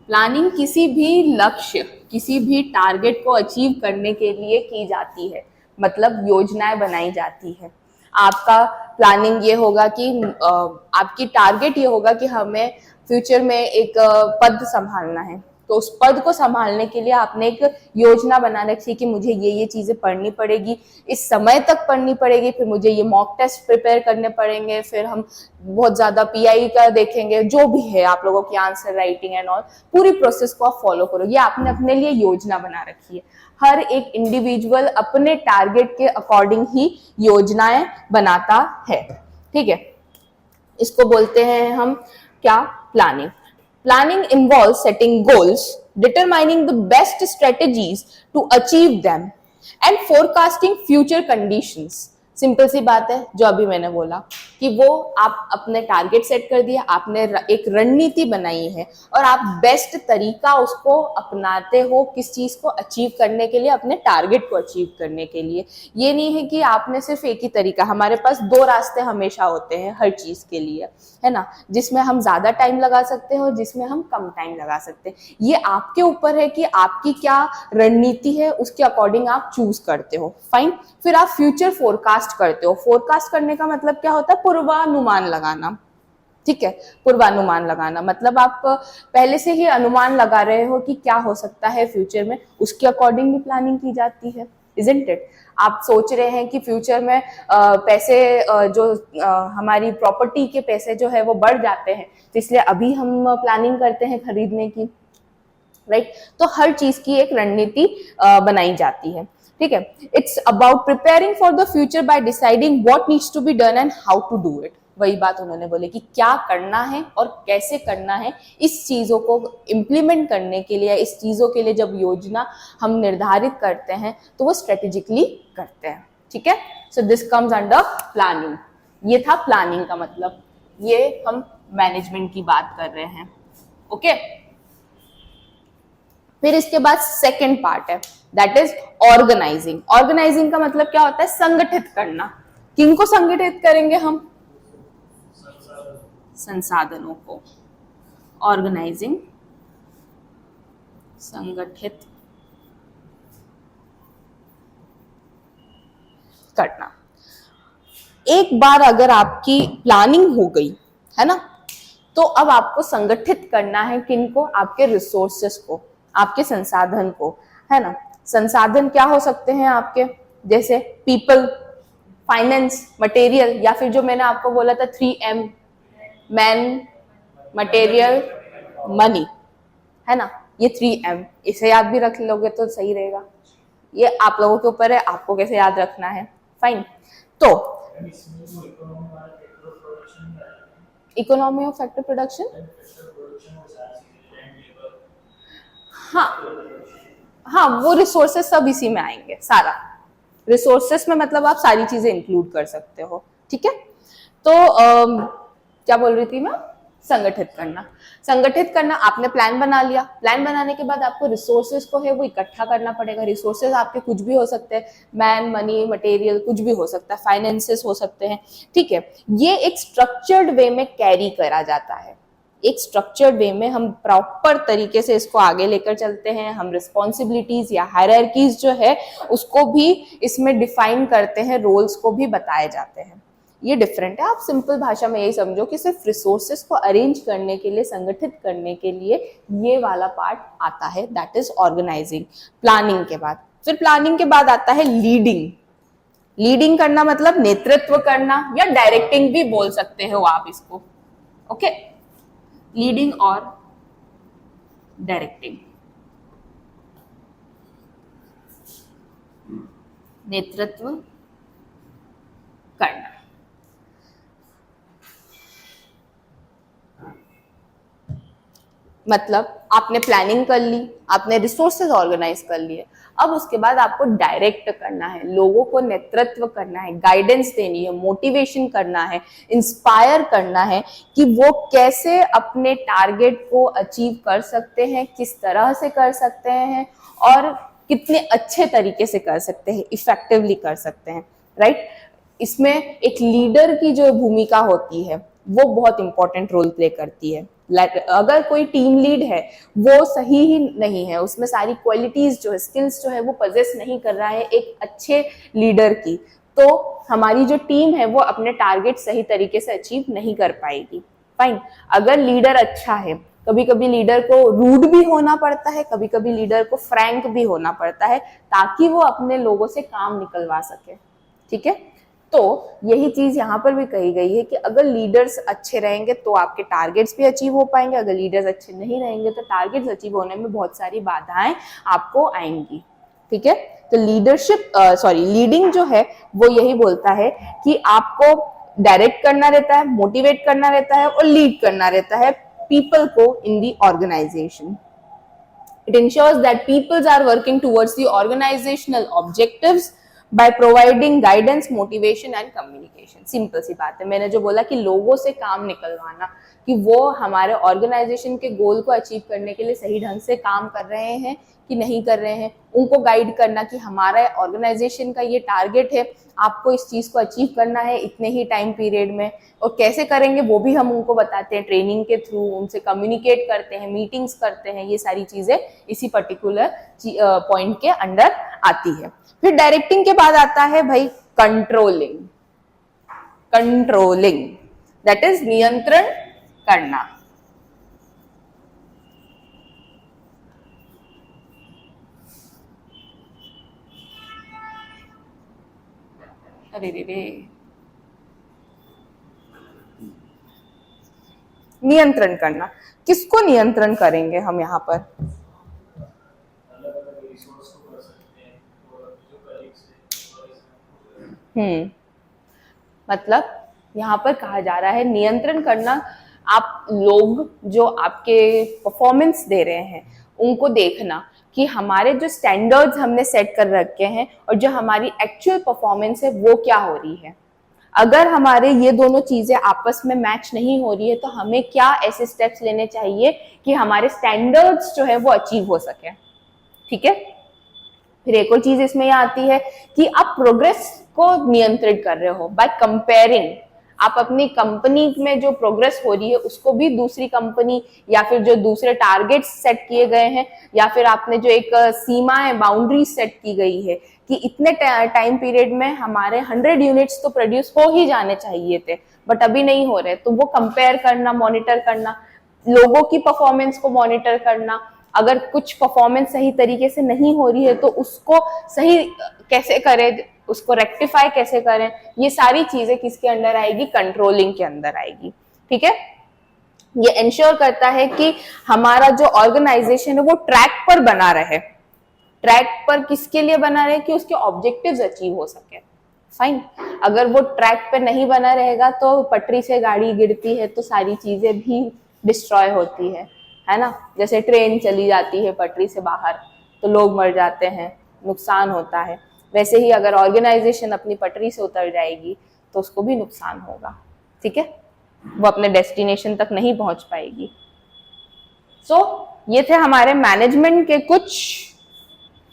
प्लानिंग किसी भी लक्ष्य, किसी भी टारगेट को अचीव करने के लिए की जाती है, मतलब योजनाएं बनाई जाती है। आपका प्लानिंग ये होगा कि आपकी टारगेट ये होगा कि हमें फ्यूचर में एक पद संभालना है, तो उस पद को संभालने के लिए आपने एक योजना बना रखी है कि मुझे ये चीजें पढ़नी पड़ेगी, इस समय तक पढ़नी पड़ेगी, फिर मुझे ये मॉक टेस्ट प्रिपेयर करने पड़ेंगे, फिर हम बहुत ज्यादा पीआई का देखेंगे, जो भी है आप लोगों की आंसर राइटिंग एंड ऑल, पूरी प्रोसेस को आप फॉलो करो। ये आपने अपने लिए योजना बना रखी है। हर एक इंडिविजुअल अपने टारगेट के अकॉर्डिंग ही योजनाएं बनाता है, ठीक है। इसको बोलते हैं हम क्या? Planning. Planning involves setting goals, determining the best strategies to achieve them, and forecasting future conditions. Simple सी बात है जो अभी मैंने बोला कि वो आप अपने टारगेट सेट कर दिया, आपने एक रणनीति बनाई है और आप बेस्ट तरीका उसको अपनाते हो किस चीज को अचीव करने के लिए, अपने टारगेट को अचीव करने के लिए। ये नहीं है कि आपने सिर्फ एक ही तरीका, हमारे पास दो रास्ते हमेशा होते हैं हर चीज के लिए, है ना, जिसमें हम ज्यादा टाइम लगा सकते हैं और जिसमें हम कम टाइम लगा सकते हैं। ये आपके ऊपर है कि आपकी क्या रणनीति है, उसके अकॉर्डिंग आप चूज करते हो। फाइन। फिर आप फ्यूचर फोरकास्ट करते हो। फोरकास्ट करने का मतलब क्या होता है? पूर्वानुमान लगाना, ठीक है। पूर्वानुमान लगाना मतलब आप पहले से ही अनुमान लगा रहे हो कि क्या हो सकता है फ्यूचर में, उसके अकॉर्डिंग ही प्लानिंग की जाती है, इजंट इट। आप सोच रहे हैं कि फ्यूचर में पैसे जो हमारी प्रॉपर्टी के पैसे जो है वो बढ़ जाते हैं, तो इसलिए अभी हम प्लानिंग करते हैं खरीदने की, राइट। तो हर चीज की एक रणनीति बनाई जाती है, ठीक है। It's about preparing for the future by deciding what needs to be done and how to do it. वही बात उन्होंने बोली कि क्या करना है और कैसे करना है। इस चीजों को इम्प्लीमेंट करने के लिए, इस चीजों के लिए जब योजना हम निर्धारित करते हैं तो वो स्ट्रेटेजिकली करते हैं, ठीक है। So this comes under planning. ये था प्लानिंग का मतलब। ये हम मैनेजमेंट की बात कर रहे हैं, ओके। फिर इसके बाद सेकेंड पार्ट है, दैट इज ऑर्गेनाइजिंग। ऑर्गेनाइजिंग का मतलब क्या होता है? संगठित करना। किनको संगठित करेंगे हम? संसाधनों को। ऑर्गेनाइजिंग, संगठित करना। एक बार अगर आपकी प्लानिंग हो गई है ना, तो अब आपको संगठित करना है किनको? आपके रिसोर्सेस को, आपके संसाधन को, है ना। संसाधन क्या हो सकते हैं आपके? जैसे पीपल, फाइनेंस, मटेरियल, या फिर जो मैंने आपको बोला था 3M, मैन, मटेरियल, मनी, है ना। ये 3M, इसे याद भी रख लोगे तो सही रहेगा। ये आप लोगों के ऊपर है, आपको कैसे याद रखना है। फाइन। तो इकोनॉमी ऑफ फैक्टर प्रोडक्शन, हाँ वो रिसोर्सेस सब इसी में आएंगे। सारा रिसोर्सेस में मतलब आप सारी चीजें इंक्लूड कर सकते हो, ठीक है। तो क्या बोल रही थी मैं? संगठित करना। संगठित करना, आपने प्लान बना लिया। प्लान बनाने के बाद आपको रिसोर्सेस को है वो इकट्ठा करना पड़ेगा। रिसोर्सेस आपके कुछ भी हो सकते हैं, मैन, मनी, मटेरियल, कुछ भी हो सकता है, फाइनेंसेस हो सकते हैं, ठीक है। ये एक स्ट्रक्चर्ड वे में कैरी करा जाता है। एक स्ट्रक्चर्ड वे में हम प्रॉपर तरीके से इसको आगे लेकर चलते हैं। हम रिस्पॉन्सिबिलिटीज या हायरार्कीज जो है उसको भी इसमें डिफाइन करते हैं, रोल्स को भी बताए जाते हैं। ये डिफरेंट है। आप सिंपल भाषा में यही समझो कि सिर्फ रिसोर्सेस को अरेंज करने के लिए, संगठित करने के लिए ये वाला पार्ट आता है, दैट इज ऑर्गेनाइजिंग। प्लानिंग के बाद, फिर प्लानिंग के बाद आता है लीडिंग। लीडिंग करना मतलब नेतृत्व करना, या डायरेक्टिंग भी बोल सकते हो आप इसको। ओके, लीडिंग और डायरेक्टिंग। नेतृत्व करना, मतलब आपने प्लानिंग कर ली, आपने रिसोर्सेज ऑर्गेनाइज कर लिए, अब उसके बाद आपको डायरेक्ट करना है, लोगों को नेतृत्व करना है, गाइडेंस देनी है, मोटिवेशन करना है, इंस्पायर करना है कि वो कैसे अपने टारगेट को अचीव कर सकते हैं, किस तरह से कर सकते हैं और कितने अच्छे तरीके से कर सकते हैं, इफेक्टिवली कर सकते हैं, राइट। इसमें एक लीडर की जो भूमिका होती है वो बहुत इंपॉर्टेंट रोल प्ले करती है। अगर कोई टीम लीड है वो सही ही नहीं है, उसमें सारी क्वालिटीज जो है, स्किल्स जो है वो पजेस नहीं कर रहा है एक अच्छे लीडर की, तो हमारी जो टीम है वो अपने टारगेट सही तरीके से अचीव नहीं कर पाएगी। फाइन। अगर लीडर अच्छा है, कभी कभी लीडर को रूड भी होना पड़ता है, कभी कभी लीडर को फ्रैंक भी होना पड़ता है ताकि वो अपने लोगों से काम निकलवा सके, ठीक है। तो यही चीज यहाँ पर भी कही गई है कि अगर लीडर्स अच्छे रहेंगे तो आपके टारगेट्स भी अचीव हो पाएंगे, अगर लीडर्स अच्छे नहीं रहेंगे तो टारगेट्स अचीव होने में बहुत सारी बाधाएं आपको आएंगी, ठीक है। तो लीडिंग जो है वो यही बोलता है कि आपको डायरेक्ट करना रहता है, मोटिवेट करना रहता है और लीड करना रहता है पीपल को इन दी organisation. It ensures that peoples are working towards the organizational objectives by providing guidance, motivation and communication। Simple सी बात है, मैंने जो बोला कि लोगों से काम निकलवाना कि वो हमारे ऑर्गेनाइजेशन के गोल को अचीव करने के लिए सही ढंग से काम कर रहे हैं कि नहीं कर रहे हैं, उनको गाइड करना कि हमारा ऑर्गेनाइजेशन का ये टारगेट है, आपको इस चीज को अचीव करना है इतने ही टाइम पीरियड में, और कैसे करेंगे वो भी हम उनको बताते हैं, ट्रेनिंग के थ्रू उनसे कम्युनिकेट करते हैं, मीटिंग्स करते हैं, ये सारी चीजें इसी पर्टिकुलर पॉइंट के अंडर आती है। फिर डायरेक्टिंग के बाद आता है भाई कंट्रोलिंग। कंट्रोलिंग दैट इज नियंत्रण करना। अरे रे, नियंत्रण करना, किसको नियंत्रण करेंगे हम यहाँ पर? मतलब यहाँ पर कहा जा रहा है नियंत्रण करना, आप लोग जो आपके परफॉर्मेंस दे रहे हैं उनको देखना कि हमारे जो स्टैंडर्ड्स हमने सेट कर रखे हैं और जो हमारी एक्चुअल परफॉर्मेंस है वो क्या हो रही है। अगर हमारे ये दोनों चीजें आपस में मैच नहीं हो रही है तो हमें क्या ऐसे स्टेप्स लेने चाहिए कि हमारे स्टैंडर्ड्स जो है वो अचीव हो सके, ठीक है। फिर एक और चीज इसमें यह आती है कि आप प्रोग्रेस को नियंत्रित कर रहे हो बाय कंपेयरिंग। आप अपनी कंपनी में जो प्रोग्रेस हो रही है उसको भी दूसरी कंपनी या फिर जो दूसरे टारगेट्स सेट किए गए हैं या फिर आपने जो एक सीमाएं, बाउंड्री सेट की गई है कि इतने टाइम पीरियड में हमारे 100 यूनिट्स तो प्रोड्यूस हो ही जाने चाहिए थे बट अभी नहीं हो रहे, तो वो कंपेयर करना, मॉनिटर करना, लोगों की परफॉर्मेंस को मॉनिटर करना, अगर कुछ परफॉर्मेंस सही तरीके से नहीं हो रही है तो उसको सही कैसे करें, उसको रेक्टिफाई कैसे करें, ये सारी चीजें किसके अंदर आएगी? कंट्रोलिंग के अंदर आएगी, ठीक है। ये इंश्योर करता है कि हमारा जो ऑर्गेनाइजेशन है वो ट्रैक पर बना रहे। ट्रैक पर किसके लिए बना रहे? कि उसके ऑब्जेक्टिव्स अचीव हो सके। फाइन। अगर वो ट्रैक पे नहीं बना रहेगा तो पटरी से गाड़ी गिरती है तो सारी चीजें भी डिस्ट्रॉय होती है ना। जैसे ट्रेन चली जाती है पटरी से बाहर तो लोग मर जाते हैं, नुकसान होता है, वैसे ही अगर ऑर्गेनाइजेशन अपनी पटरी से उतर जाएगी तो उसको भी नुकसान होगा, ठीक है। वो अपने डेस्टिनेशन तक नहीं पहुंच पाएगी। ये थे हमारे मैनेजमेंट के कुछ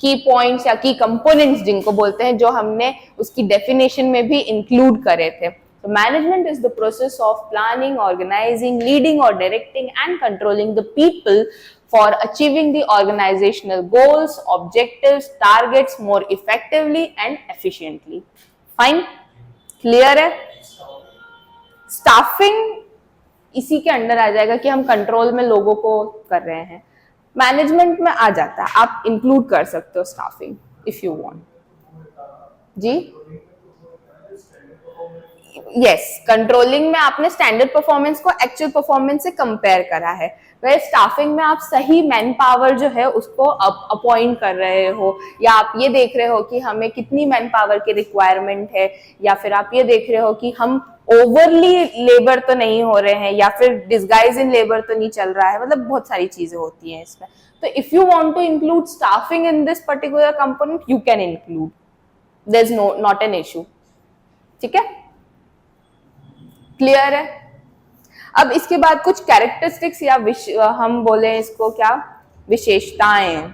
की पॉइंट्स या की कंपोनेंट्स जिनको बोलते हैं, जो हमने उसकी डेफिनेशन में भी इंक्लूड करे थे। So management is the process of planning, organizing, leading or directing and controlling the people for achieving the organizational goals, objectives, targets more effectively and efficiently. Fine? Clear है? Staffing इसी के under आ जाएगा कि हम control में लोगों को कर रहे हैं. मैनेजमेंट में आ जाता है, आप इंक्लूड कर सकते हो स्टाफिंग इफ यू वांट. जी यस, कंट्रोलिंग में आपने स्टैंडर्ड परफॉर्मेंस को एक्चुअल परफॉर्मेंस से कंपेयर करा है. वह स्टाफिंग में आप सही मैन पावर जो है उसको अपॉइंट कर रहे हो, या आप ये देख रहे हो कि हमें कितनी मैन पावर की रिक्वायरमेंट है, या फिर आप ये देख रहे हो कि हम ओवरली लेबर तो नहीं हो रहे हैं, या फिर डिस्गाइज इन लेबर तो नहीं चल रहा है. मतलब बहुत सारी चीजें होती हैं इसमें. तो if you want to include staffing in this particular component you can include, there is not an issue. ठीक है, क्लियर है. अब इसके बाद कुछ कैरेक्टरिस्टिक्स या हम बोले इसको क्या, विशेषताएं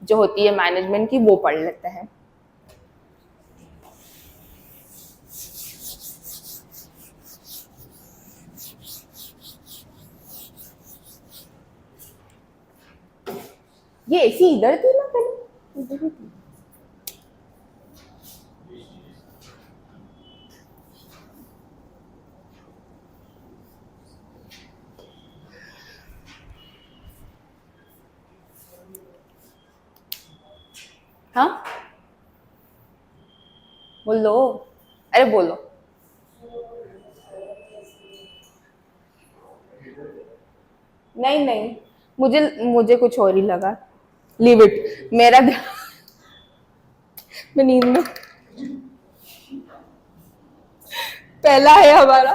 जो होती है मैनेजमेंट की, वो पढ़ लेते हैं. ये ऐसी इधर थी ना पहले, इधर ही थी. हाँ बोलो, अरे बोलो. नहीं नहीं, मुझे कुछ और ही लगा. Leave it. मेरा मैं नींद में. पहला है हमारा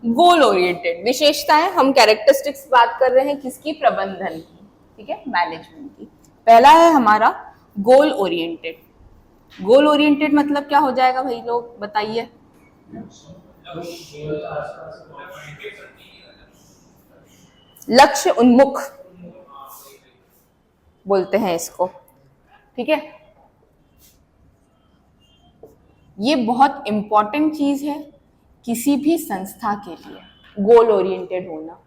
गोल ओरिएंटेड. विशेषताएं, हम कैरेक्टरिस्टिक्स बात कर रहे हैं किसकी, प्रबंधन की. ठीक है, मैनेजमेंट की. पहला है हमारा गोल ओरिएंटेड. गोल ओरिएंटेड मतलब क्या हो जाएगा भाई, लोग बताइए. लक्ष्य उन्मुख बोलते हैं इसको. ठीक है, ये बहुत इंपॉर्टेंट चीज है किसी भी संस्था के लिए, गोल ओरिएंटेड होना.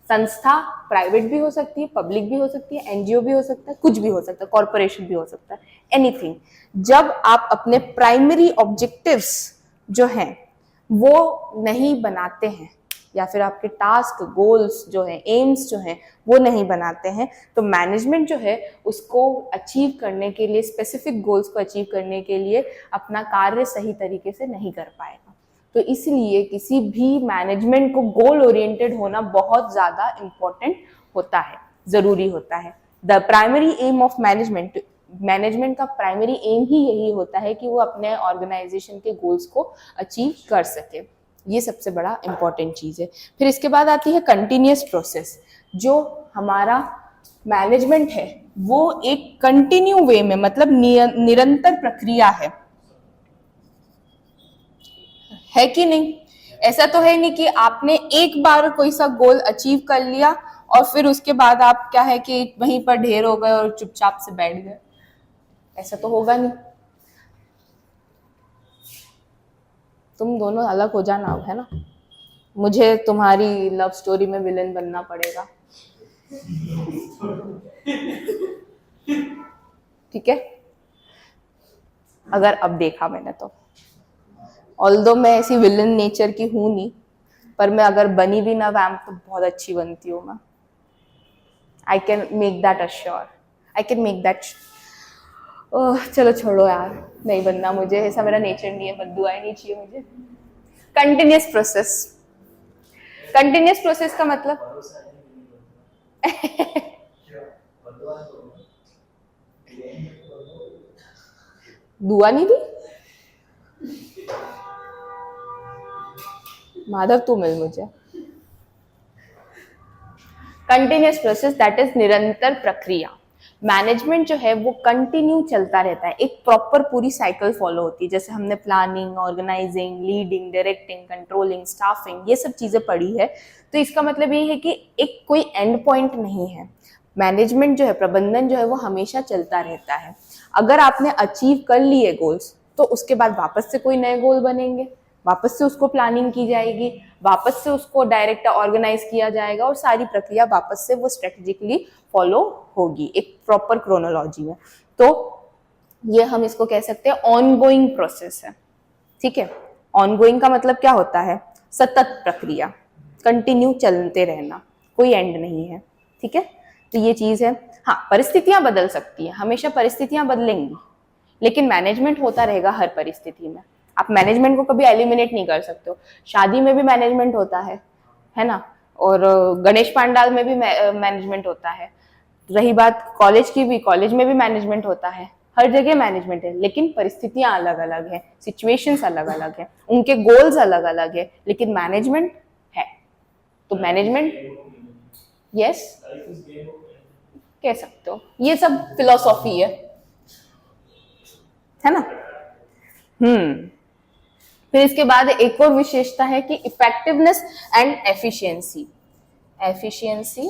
संस्था प्राइवेट भी हो सकती है, पब्लिक भी हो सकती है, एनजीओ भी हो सकता है, कुछ भी हो सकता है, कॉर्पोरेशन भी हो सकता है, एनीथिंग. जब आप अपने प्राइमरी ऑब्जेक्टिव्स जो हैं वो नहीं बनाते हैं, या फिर आपके टास्क, गोल्स जो हैं, एम्स जो हैं वो नहीं बनाते हैं, तो मैनेजमेंट जो है उसको अचीव करने के लिए, स्पेसिफिक गोल्स को अचीव करने के लिए अपना कार्य सही तरीके से नहीं कर पाएगा. तो इसलिए किसी भी मैनेजमेंट को गोल ओरिएंटेड होना बहुत ज़्यादा इम्पोर्टेंट होता है, ज़रूरी होता है. The primary aim of management का प्राइमरी एम ही यही होता है कि वो अपने ऑर्गेनाइजेशन के गोल्स को अचीव कर सके. ये सबसे बड़ा इम्पोर्टेंट चीज़ है. फिर इसके बाद आती है कंटिन्यूअस प्रोसेस. जो हमारा मैनेजमेंट है वो एक कंटिन्यू वे में, मतलब निरंतर प्रक्रिया है कि नहीं. ऐसा तो है नहीं कि आपने एक बार कोई सा गोल अचीव कर लिया और फिर उसके बाद आप क्या है कि वहीं पर ढेर हो गए और चुपचाप से बैठ गए. ऐसा तो होगा नहीं. तुम दोनों अलग हो जाना अब, है ना. मुझे तुम्हारी लव स्टोरी में विलेन बनना पड़ेगा. ठीक है, अगर अब देखा मैंने तो. ऑल्दो मैं ऐसी विलन नेचर की हूं नहीं, पर मैं अगर बनी भी ना वैम्प तो बहुत अच्छी बनती हूँ मैं. I can make that assure, I can make that. चलो छोड़ो यार, नहीं बनना मुझे, ऐसा मेरा नेचर नहीं है, बददुआएं नहीं चाहिए मुझे. Continuous process. कंटिन्यूअस प्रोसेस का मतलब दुआ नहीं दी. माधव तू मिल मुझे. कंटिन्यूअस प्रोसेस दैट इज निरंतर प्रक्रिया. मैनेजमेंट जो है वो कंटिन्यू चलता रहता है, एक प्रॉपर पूरी साइकिल फॉलो होती है. जैसे हमने planning, organising, leading, directing, controlling, staffing, ये सब चीजें पढ़ी है. तो इसका मतलब ये है कि एक कोई एंड पॉइंट नहीं है. मैनेजमेंट जो है, प्रबंधन जो है वो हमेशा चलता रहता है. अगर आपने अचीव कर लिए गोल्स तो उसके बाद वापस से कोई नए गोल बनेंगे. वापस से उसको प्लानिंग की जाएगी, वापस से उसको डायरेक्ट ऑर्गेनाइज किया जाएगा और सारी प्रक्रिया वापस से वो स्ट्रेटेजिकली फॉलो होगी एक प्रॉपर क्रोनोलॉजी में। तो ये हम इसको कह सकते हैं ऑनगोइंग प्रोसेस है। ठीक है, ऑनगोइंग का मतलब क्या होता है? सतत प्रक्रिया, कंटिन्यू चलते रहना, कोई एंड नहीं है। ठीक है, तो ये चीज है। हाँ, परिस्थितियां बदल सकती हैं, हमेशा परिस्थितियां बदलेंगी, लेकिन मैनेजमेंट होता रहेगा हर परिस्थिति में। आप मैनेजमेंट को कभी एलिमिनेट नहीं कर सकते हो। शादी में भी मैनेजमेंट होता है ना, और गणेश पंडाल में भी मैनेजमेंट होता है। रही बात कॉलेज की भी, कॉलेज में भी मैनेजमेंट होता है, हर जगह मैनेजमेंट है, लेकिन परिस्थितियां अलग अलग है, सिचुएशंस अलग अलग है, उनके गोल्स अलग अलग है, लेकिन मैनेजमेंट है। तो मैनेजमेंट, यस, कह सकते हो। ये सब फिलोसॉफी है ना। फिर इसके बाद एक और विशेषता है कि effectiveness and efficiency. Efficiency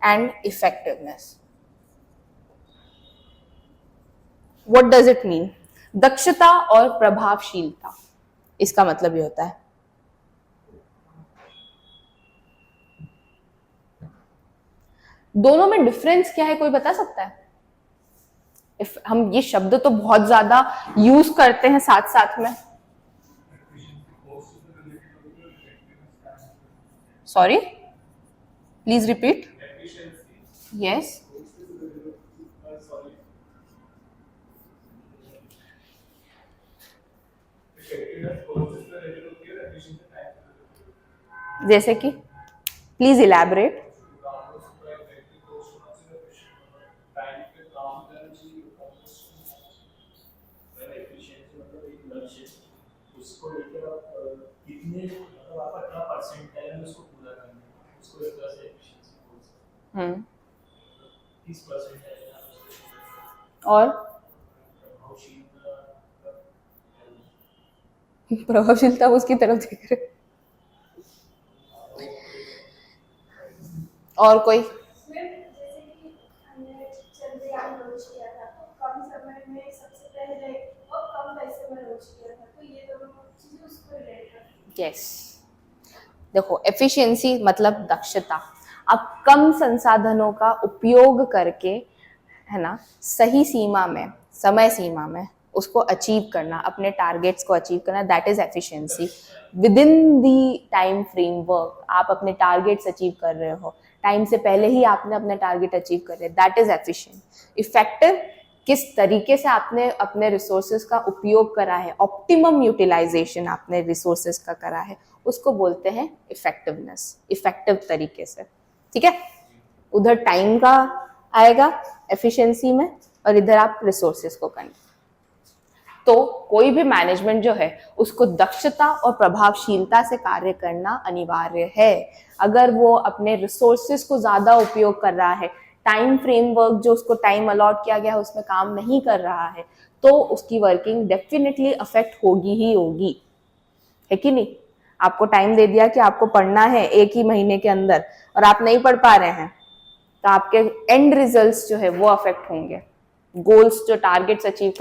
and effectiveness, what does it mean? दक्षता और प्रभावशीलता, इसका मतलब ये होता है। दोनों में डिफरेंस क्या है, कोई बता सकता है? हम ये शब्द तो बहुत ज्यादा यूज करते हैं साथ साथ में। Sorry, please repeat. यस, जैसे कि प्लीज इलैबोरेट। उसको लेकर आप कितने, मतलब आप अपना परसेंटाइल में उसको पूरा करना है, उसको एक तरह से एफिशिएंसी बोल सकते हैं। 30% है और प्रभावशीलता उसकी तरफ देख रहे। और कोई? यस, देखो एफिशिएंसी मतलब दक्षता। आप कम संसाधनों का उपयोग करके, है ना, सही सीमा में, समय सीमा में उसको अचीव करना, अपने टारगेट्स को अचीव करना, that is efficiency. With in the time framework आप अपने टारगेट्स अचीव कर रहे हो, टाइम से पहले ही आपने अपने टारगेट अचीव कर रहे, दैट इज एफिशिएंट। इफेक्टिव, किस तरीके से आपने अपने रिसोर्सेज का उपयोग करा है, ऑप्टिमम यूटिलाइजेशन आपने रिसोर्सेज का करा है, उसको बोलते हैं इफेक्टिवनेस, इफेक्टिव तरीके से। ठीक है, उधर टाइम का आएगा एफिशिएंसी में, और इधर आप रिसोर्सेज को करना। तो कोई भी मैनेजमेंट जो है उसको दक्षता और प्रभावशीलता से कार्य करना अनिवार्य है। अगर वो अपने रिसोर्सेज को ज्यादा उपयोग कर रहा है, टाइम फ्रेमवर्क जो उसको टाइम अलॉट किया गया है उसमें काम नहीं कर रहा है, तो उसकी वर्किंग डेफिनेटली अफेक्ट होगी ही होगी, है कि नहीं? आपको टाइम दे दिया कि आपको पढ़ना है एक ही महीने के अंदर, और आप नहीं पढ़ पा रहे हैं, तो आपके एंड रिजल्ट्स जो है वो अफेक्ट होंगे। गोल्स जो टारगेट्स अचीव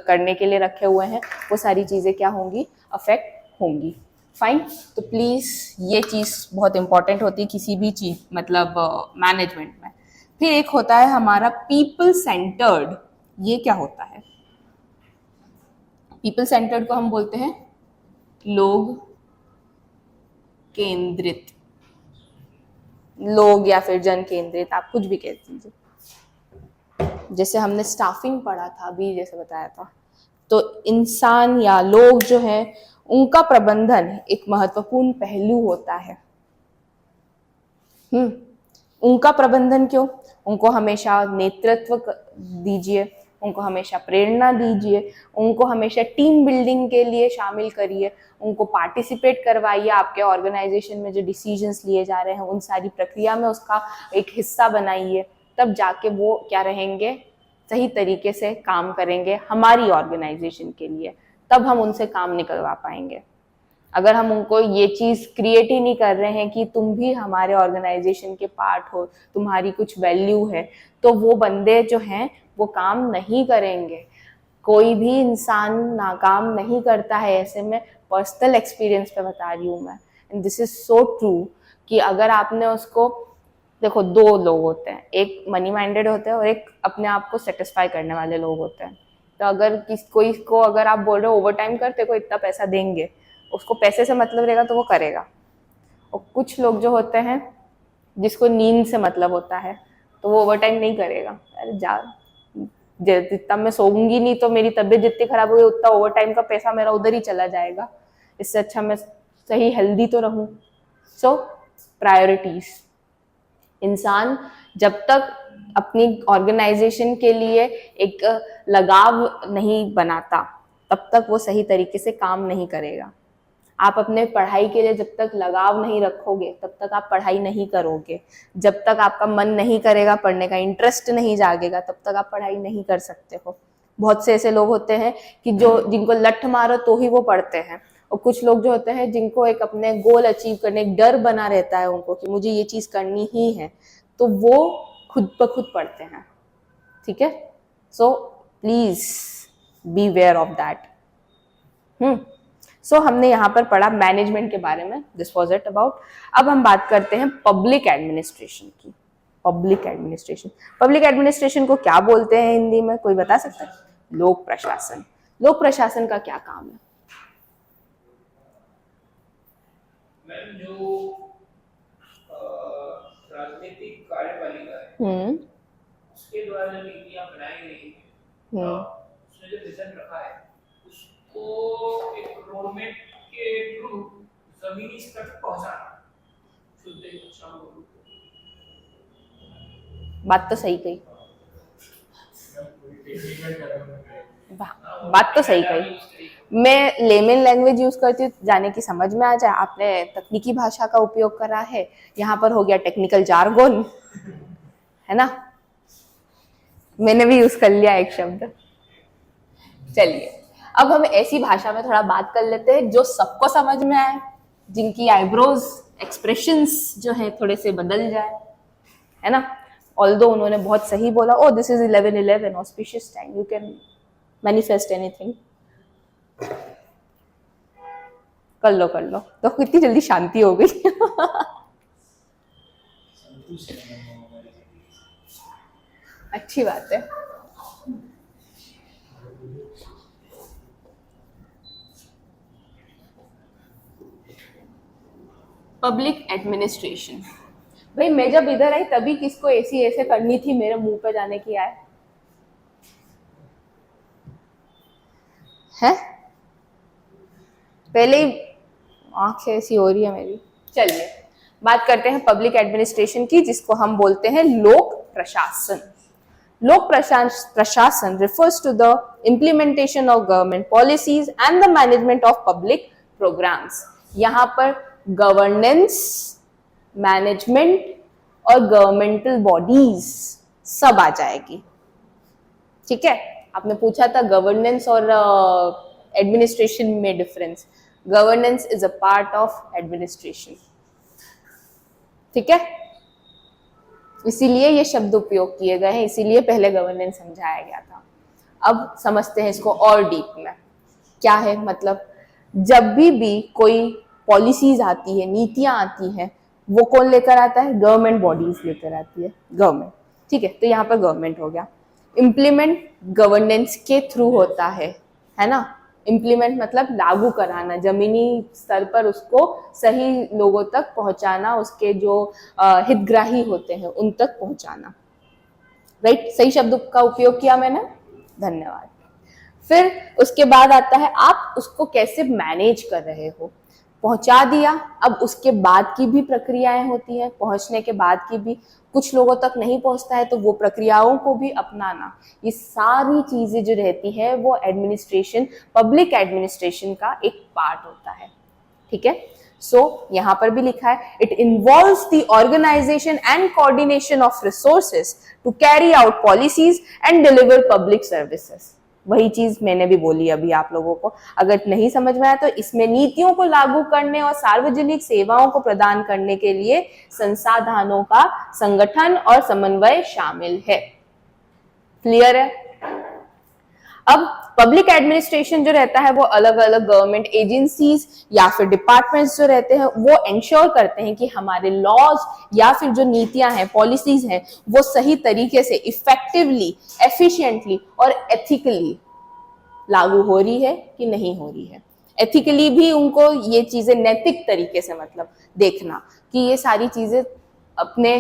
करने के लिए रखे हुए हैं, वो सारी चीजें क्या होंगी? अफेक्ट होंगी। फाइन, तो प्लीज ये चीज बहुत इंपॉर्टेंट होती है किसी भी चीज, मतलब मैनेजमेंट में। फिर एक होता है हमारा पीपल सेंटर्ड। ये क्या होता है? पीपल सेंटर्ड को हम बोलते हैं लोग केंद्रित, लोग या फिर जन केंद्रित, आप कुछ भी कह दीजिए। जैसे हमने स्टाफिंग पढ़ा था अभी, जैसे बताया था, तो इंसान या लोग जो हैं उनका प्रबंधन एक महत्वपूर्ण पहलू होता है। उनका प्रबंधन क्यों? उनको हमेशा नेतृत्व दीजिए, उनको हमेशा प्रेरणा दीजिए, उनको हमेशा टीम बिल्डिंग के लिए शामिल करिए, उनको पार्टिसिपेट करवाइए, आपके ऑर्गेनाइजेशन में जो डिसीजंस लिए जा रहे हैं उन सारी प्रक्रिया में उसका एक हिस्सा बनाइए, तब जाके वो क्या रहेंगे? सही तरीके से काम करेंगे हमारी ऑर्गेनाइजेशन के लिए, तब हम उनसे काम निकलवा पाएंगे। अगर हम उनको ये चीज क्रिएट ही नहीं कर रहे हैं कि तुम भी हमारे ऑर्गेनाइजेशन के पार्ट हो, तुम्हारी कुछ वैल्यू है, तो वो बंदे जो हैं वो काम नहीं करेंगे। कोई भी इंसान नाकाम नहीं करता है, ऐसे में पर्सनल एक्सपीरियंस पे बता रही हूँ मैं, and this is so true कि अगर आपने उसको, देखो दो लोग होते हैं, एक मनी माइंडेड होते हैं और एक अपने आप को सेटिस्फाई करने वाले लोग होते हैं। तो अगर कोई को अगर आप बोल रहे हो ओवर टाइम कर, तेरे को इतना पैसा देंगे, उसको पैसे से मतलब रहेगा तो वो करेगा। और कुछ लोग जो होते हैं जिसको नींद से मतलब होता है, तो वो ओवर टाइम नहीं करेगा। अरे जा, जितना मैं सोऊंगी नहीं तो मेरी तबीयत जितनी खराब हुई उतना ओवर टाइम का पैसा मेरा उधर ही चला जाएगा, इससे अच्छा मैं सही हेल्दी तो रहूं। सो प्रायोरिटीज, इंसान जब तक अपनी ऑर्गेनाइजेशन के लिए एक लगाव नहीं बनाता तब तक वो सही तरीके से काम नहीं करेगा। आप अपने पढ़ाई के लिए जब तक लगाव नहीं रखोगे तब तक आप पढ़ाई नहीं करोगे। जब तक आपका मन नहीं करेगा पढ़ने का, इंटरेस्ट नहीं जागेगा, तब तक आप पढ़ाई नहीं कर सकते हो। बहुत से ऐसे लोग होते हैं कि जिनको लठ मारो तो ही वो पढ़ते हैं, और कुछ लोग जो होते हैं जिनको एक अपने गोल अचीव करने, एक डर बना रहता है उनको कि मुझे ये चीज करनी ही है, तो वो खुद ब खुद पढ़ते हैं। ठीक है, so please be aware of that. So हमने यहाँ पर पढ़ा मैनेजमेंट के बारे में, दिस वॉज इट अबाउट। अब हम बात करते हैं पब्लिक एडमिनिस्ट्रेशन की। पब्लिक एडमिनिस्ट्रेशन को क्या बोलते हैं हिंदी में, कोई बता सकता है? लोक प्रशासन। लोक प्रशासन का क्या काम है? मैम, जो राजनीतिक कार्यपालिका है उसके द्वारा जो नीतियां बनाई गई हैं, उसमें जो विजन रखा है उसको एक रोडमैप के थ्रू जमीनी स्तर तक पहुंचाना। शुद्ध शिक्षा में बात तो सही कही, बात तो सही कही। मैं लेमन लैंग्वेज यूज करती हूँ जाने की समझ में आ जाए, आपने तकनीकी भाषा का उपयोग करा है, यहाँ पर हो गया टेक्निकल जार्गोन, है ना? मैंने भी यूज कर लिया एक शब्द। चलिए अब हम ऐसी भाषा में थोड़ा बात कर लेते हैं जो सबको समझ में आए, जिनकी आईब्रोज एक्सप्रेशंस जो है थोड़े से बदल जाए, है ना? ऑल्दो उन्होंने बहुत सही बोला, oh this is 11/11 auspicious time, you can manifest anything. कर लो तो कितनी जल्दी शांति हो गई। अच्छी बात है। पब्लिक एडमिनिस्ट्रेशन, भाई मैं जब इधर आई तभी किसको ऐसे करनी थी मेरे मुंह पे जाने की आए है? पहले ही आंखें ऐसी हो रही है मेरी। चलिए बात करते हैं पब्लिक एडमिनिस्ट्रेशन की, जिसको हम बोलते हैं लोक प्रशासन। लोक प्रशासन refers to the implementation of government policies and the management of public programs। यहाँ पर गवर्नेंस, मैनेजमेंट और गवर्नमेंटल बॉडीज सब आ जाएगी। ठीक है, आपने पूछा था गवर्नेंस और एडमिनिस्ट्रेशन में difference. Governance is a part of administration. ठीक है, इसीलिए ये शब्द उपयोग किए गए हैं, इसीलिए पहले गवर्नेंस समझाया गया था। अब समझते हैं इसको और डीप में। क्या है मतलब, जब भी कोई पॉलिसीज आती है, नीतियां आती हैं, वो कौन लेकर आता है? गवर्नमेंट बॉडीज लेकर आती है, गवर्नमेंट। ठीक है, तो यहाँ पर गवर्नमेंट हो गया। इम्प्लीमेंट गवर्नेंस के थ्रू होता है ना? इम्प्लीमेंट मतलब लागू कराना, जमीनी स्तर पर उसको सही लोगों तक पहुंचाना, उसके जो हितग्राही होते हैं उन तक पहुंचाना। राइट, सही शब्द का उपयोग किया मैंने, धन्यवाद। फिर उसके बाद आता है आप उसको कैसे मैनेज कर रहे हो। पहुंचा दिया, अब उसके बाद की भी प्रक्रियाएं होती हैं, पहुंचने के बाद की भी, कुछ लोगों तक नहीं पहुंचता है तो वो प्रक्रियाओं को भी अपनाना, ये सारी चीजें जो रहती है वो एडमिनिस्ट्रेशन, पब्लिक एडमिनिस्ट्रेशन का एक पार्ट होता है। ठीक है, सो यहां पर भी लिखा है, it involves the organisation and coordination of resources to carry out policies and deliver public services. वही चीज मैंने भी बोली अभी आप लोगों को। अगर नहीं समझ में आया तो इसमें नीतियों को लागू करने और सार्वजनिक सेवाओं को प्रदान करने के लिए संसाधनों का संगठन और समन्वय शामिल है। क्लियर है? अब पब्लिक एडमिनिस्ट्रेशन जो रहता है वो अलग अलग गवर्नमेंट एजेंसीज या फिर डिपार्टमेंट्स जो रहते हैं वो इंश्योर करते हैं कि हमारे लॉज या फिर जो नीतियां हैं, पॉलिसीज हैं, वो सही तरीके से इफेक्टिवली, एफिशिएंटली और एथिकली लागू हो रही है कि नहीं हो रही है। एथिकली भी उनको ये चीजें नैतिक तरीके से मतलब देखना कि ये सारी चीजें अपने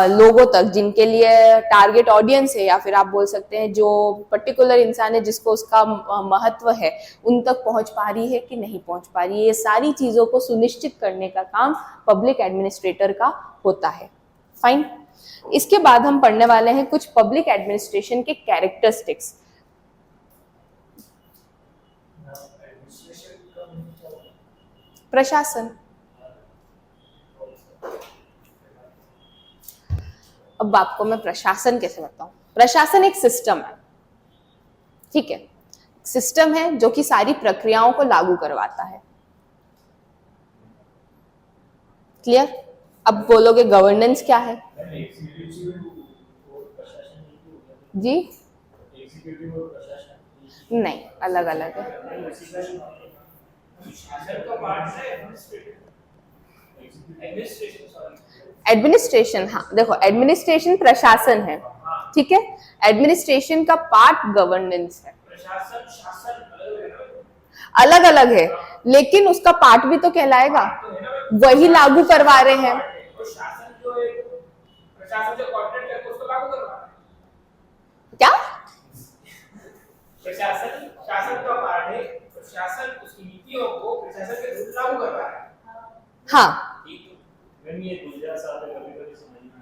लोगों तक, जिनके लिए टारगेट ऑडियंस है या फिर आप बोल सकते हैं जो पर्टिकुलर इंसान है जिसको उसका महत्व है, उन तक पहुंच पा रही है कि नहीं पहुंच पा रही है। ये सारी चीजों को सुनिश्चित करने का काम पब्लिक एडमिनिस्ट्रेटर का होता है। फाइन। इसके बाद हम पढ़ने वाले हैं कुछ पब्लिक एडमिनिस्ट्रेशन के कैरेक्टरिस्टिक्स। प्रशासन। अब आपको मैं प्रशासन कैसे बताऊं। प्रशासन एक सिस्टम है, ठीक है, सिस्टम है जो कि सारी प्रक्रियाओं को लागू करवाता है। क्लियर। अब बोलोगे गवर्नेंस क्या है? जी नहीं, अलग अलग है। एडमिनिस्ट्रेशन, हाँ देखो, एडमिनिस्ट्रेशन प्रशासन है, ठीक है, एडमिनिस्ट्रेशन का पार्ट गवर्नेंस है। प्रशासन शासन अलग अलग है, लेकिन उसका पार्ट भी तो कहलाएगा, वही लागू करवा रहे हैं। शासन जो है, प्रशासन जो कोऑर्डिनेट करके उसको लागू करवा रहा है। क्या? प्रशासन शासन का पार्ट है, प्रशासन उसकी नीतियों को प्रशासन के थ्रू लागू कर रहा है। हाँ, ये दूसरा साल है, कभी-कभी समझना।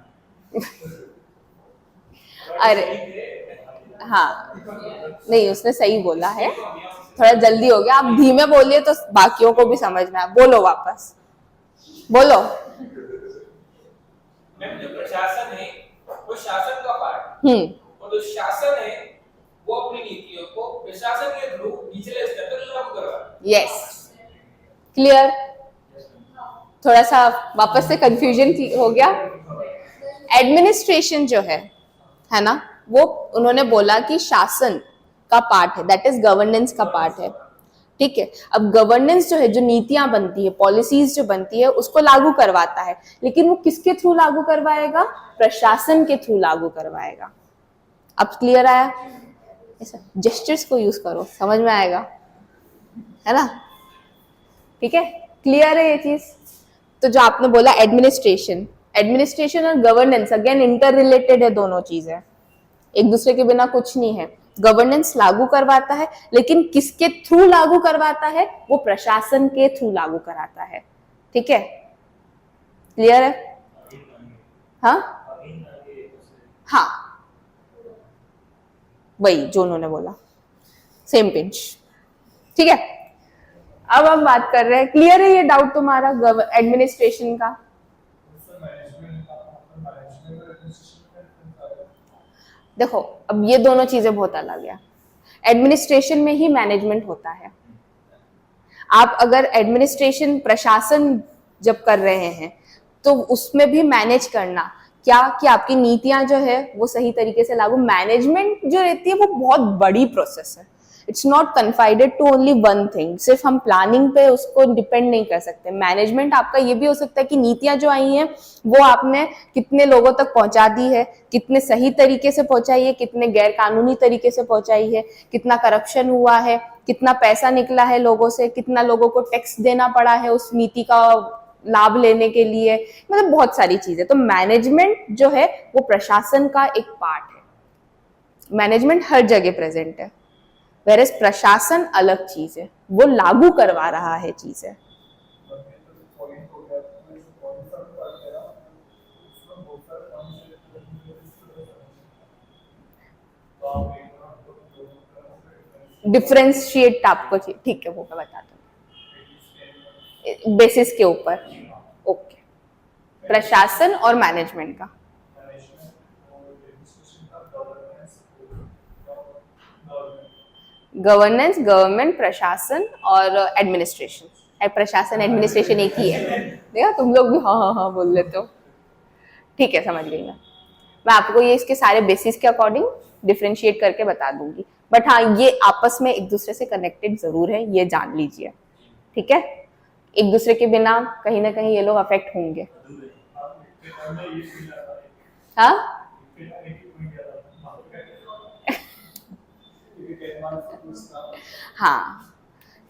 अरे हाँ, नहीं उसने सही बोला है, थोड़ा जल्दी हो गया, आप धीमे बोलिए तो बाकियों को भी समझना है। बोलो वापस, बोलो। मैम जो प्रशासन है वो शासन का पार्ट, और जो शासन है वो अपनी नीतियों को प्रशासन के थ्रू निचले स्तर पर लागू कर रहा है। Yes, clear. थोड़ा सा वापस से कंफ्यूजन हो गया। एडमिनिस्ट्रेशन जो है ना, वो उन्होंने बोला कि शासन का पार्ट है, दैट इज गवर्नेंस का पार्ट है, ठीक है। अब गवर्नेंस जो है, जो नीतियां बनती है, पॉलिसीज जो बनती है, उसको लागू करवाता है, लेकिन वो किसके थ्रू लागू करवाएगा? प्रशासन के थ्रू लागू करवाएगा। अब क्लियर आया? ऐसा जेस्चर्स को यूज करो, समझ में आएगा, है ना, ठीक है, क्लियर है ये चीज। तो जो आपने बोला एडमिनिस्ट्रेशन, एडमिनिस्ट्रेशन और गवर्नेंस अगेन इंटर रिलेटेड है, दोनों चीजें एक दूसरे के बिना कुछ नहीं है। गवर्नेंस लागू करवाता है, लेकिन किसके थ्रू लागू करवाता है? वो प्रशासन के थ्रू लागू कराता है, ठीक है, क्लियर है? हाँ, वही जो उन्होंने बोला, सेम पिंच, ठीक है। अब हम बात कर रहे हैं, क्लियर है ये डाउट तुम्हारा एडमिनिस्ट्रेशन का? देखो, अब ये दोनों चीजें बहुत अलग है। एडमिनिस्ट्रेशन में ही मैनेजमेंट होता है। आप अगर एडमिनिस्ट्रेशन, प्रशासन जब कर रहे हैं तो उसमें भी मैनेज करना क्या कि आपकी नीतियां जो है वो सही तरीके से लागू, मैनेजमेंट जो रहती है वो बहुत बड़ी प्रोसेस है। It's not confided to only one thing. सिर्फ हम प्लानिंग पे उसको डिपेंड नहीं कर सकते। मैनेजमेंट आपका ये भी हो सकता है कि नीतियां जो आई हैं वो आपने कितने लोगों तक पहुंचा दी है, कितने सही तरीके से पहुंचाई है, कितने गैर कानूनी तरीके से पहुंचाई है, कितना करप्शन हुआ है, कितना पैसा निकला है लोगों से, कितना लोगों को टैक्स देना पड़ा है उस नीति का लाभ लेने के लिए, मतलब बहुत सारी चीजें। तो मैनेजमेंट जो है वो प्रशासन का एक पार्ट है। मैनेजमेंट हर जगह प्रेजेंट है, वेरएज प्रशासन अलग चीज है, वो लागू करवा रहा है चीजें। डिफरेंशिएट आपको, ठीक है, वो मैं बता दूंगी बेसिस के ऊपर। ओके, प्रशासन और मैनेजमेंट का। गवर्नेंस, गवर्नमेंट, प्रशासन और एडमिनिस्ट्रेशन। प्रशासन एडमिनिस्ट्रेशन एक ही है। देखा, तुम लोग भी हाँ हाँ हाँ बोल लेते हो, ठीक है, समझ गई मैं आपको ये इसके सारे बेसिस के अकॉर्डिंग डिफरेंशिएट करके बता दूंगी। बट हाँ, ये आपस में एक दूसरे से कनेक्टेड जरूर है, ये जान लीजिए, ठीक है। एक दूसरे के बिना कहीं ना कहीं ये लोग अफेक्ट होंगे। हाँ हाँ,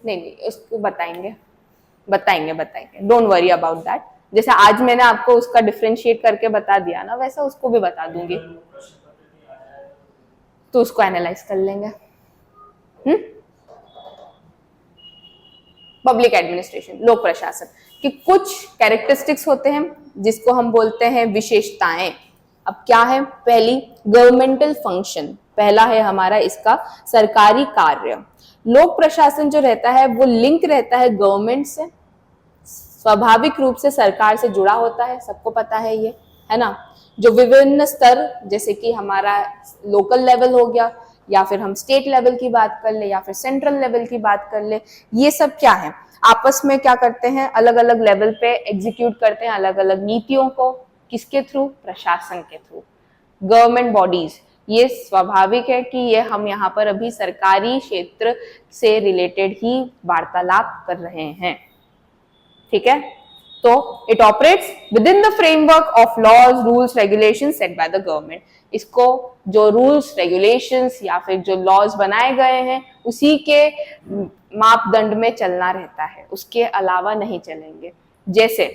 नहीं नहीं, उसको बताएंगे बताएंगे बताएंगे, डोंट वरी अबाउट दैट। जैसे आज मैंने आपको उसका डिफरेंशिएट करके बता दिया ना, वैसा उसको भी बता दूंगी, तो उसको एनालाइज कर लेंगे। पब्लिक एडमिनिस्ट्रेशन, लोक प्रशासन के कुछ कैरेक्टरिस्टिक्स होते हैं जिसको हम बोलते हैं विशेषताएं। अब क्या है, पहली गवर्नमेंटल फंक्शन, पहला है हमारा इसका सरकारी कार्य। लोक प्रशासन जो रहता है वो लिंक रहता है गवर्नमेंट से, स्वाभाविक रूप से सरकार से जुड़ा होता है, सबको पता है ये, है ना। जो विभिन्न स्तर, जैसे कि हमारा लोकल लेवल हो गया, या फिर हम स्टेट लेवल की बात कर ले, या फिर सेंट्रल लेवल की बात कर ले, ये सब क्या है, आपस में क्या करते हैं, अलग अलग लेवल पे एग्जीक्यूट करते हैं अलग अलग नीतियों को, किसके थ्रू, प्रशासन के थ्रू, गवर्नमेंट बॉडीज। ये स्वाभाविक है कि ये हम यहाँ पर अभी सरकारी क्षेत्र से रिलेटेड ही वार्तालाप कर रहे हैं, ठीक है। तो it operates within the framework of laws, rules, regulations set by the government. इसको जो रूल्स, रेगुलेशंस या फिर जो लॉज बनाए गए हैं उसी के मापदंड में चलना रहता है, उसके अलावा नहीं चलेंगे। जैसे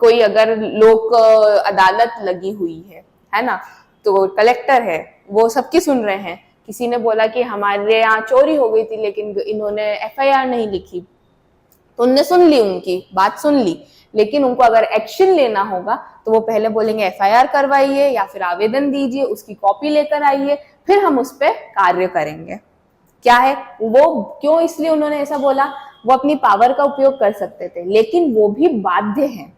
कोई अगर लोक अदालत लगी हुई है ना, तो कलेक्टर है, वो सबकी सुन रहे हैं, किसी ने बोला कि हमारे यहाँ चोरी हो गई थी लेकिन इन्होंने एफआईआर नहीं लिखी, तो उनने सुन ली, उनकी बात सुन ली, लेकिन उनको अगर एक्शन लेना होगा तो वो पहले बोलेंगे एफआईआर करवाइए या फिर आवेदन दीजिए, उसकी कॉपी लेकर आइए, फिर हम उस पर कार्य करेंगे। क्या है वो, क्यों इसलिए उन्होंने ऐसा बोला, वो अपनी पावर का उपयोग कर सकते थे, लेकिन वो भी बाध्य हैं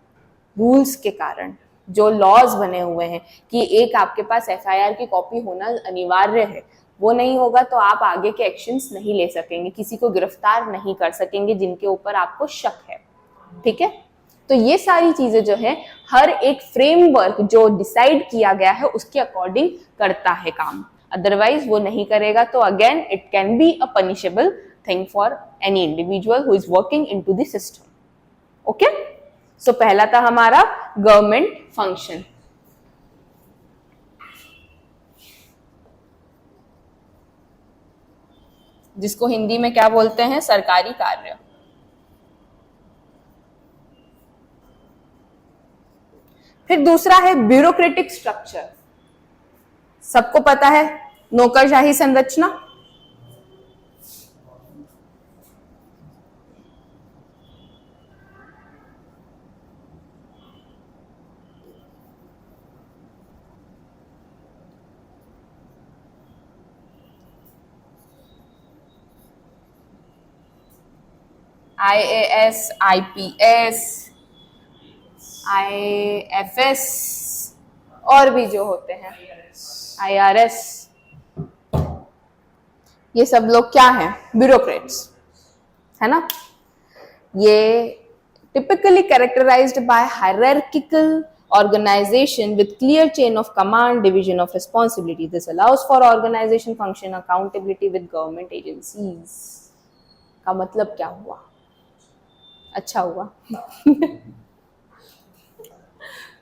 रूल्स के कारण, जो लॉज बने हुए हैं कि एक आपके पास एफआईआर की कॉपी होना अनिवार्य है, वो नहीं होगा तो आप आगे के एक्शंस नहीं ले सकेंगे, किसी को गिरफ्तार नहीं कर सकेंगे जिनके ऊपर आपको शक है, ठीक है। तो ये सारी चीजें जो है हर एक फ्रेमवर्क जो डिसाइड किया गया है उसके अकॉर्डिंग करता है काम, अदरवाइज वो नहीं करेगा तो again it can be a punishable thing for any individual who is working into the system. Okay, so पहला था हमारा गवर्नमेंट फंक्शन। जिसको हिंदी में क्या बोलते हैं, सरकारी कार्य। फिर दूसरा है ब्यूरोक्रेटिक स्ट्रक्चर। सबको पता है नौकरशाही संरचना, IAS, IPS, IFS और भी जो होते हैं IRS, ये सब लोग क्या हैं, ब्यूरोक्रेट्स, है ना। ये typically characterized by hierarchical organization with clear chain of command, division of responsibility. This allows for organization, function, accountability with government agencies. का मतलब क्या हुआ, अच्छा हुआ।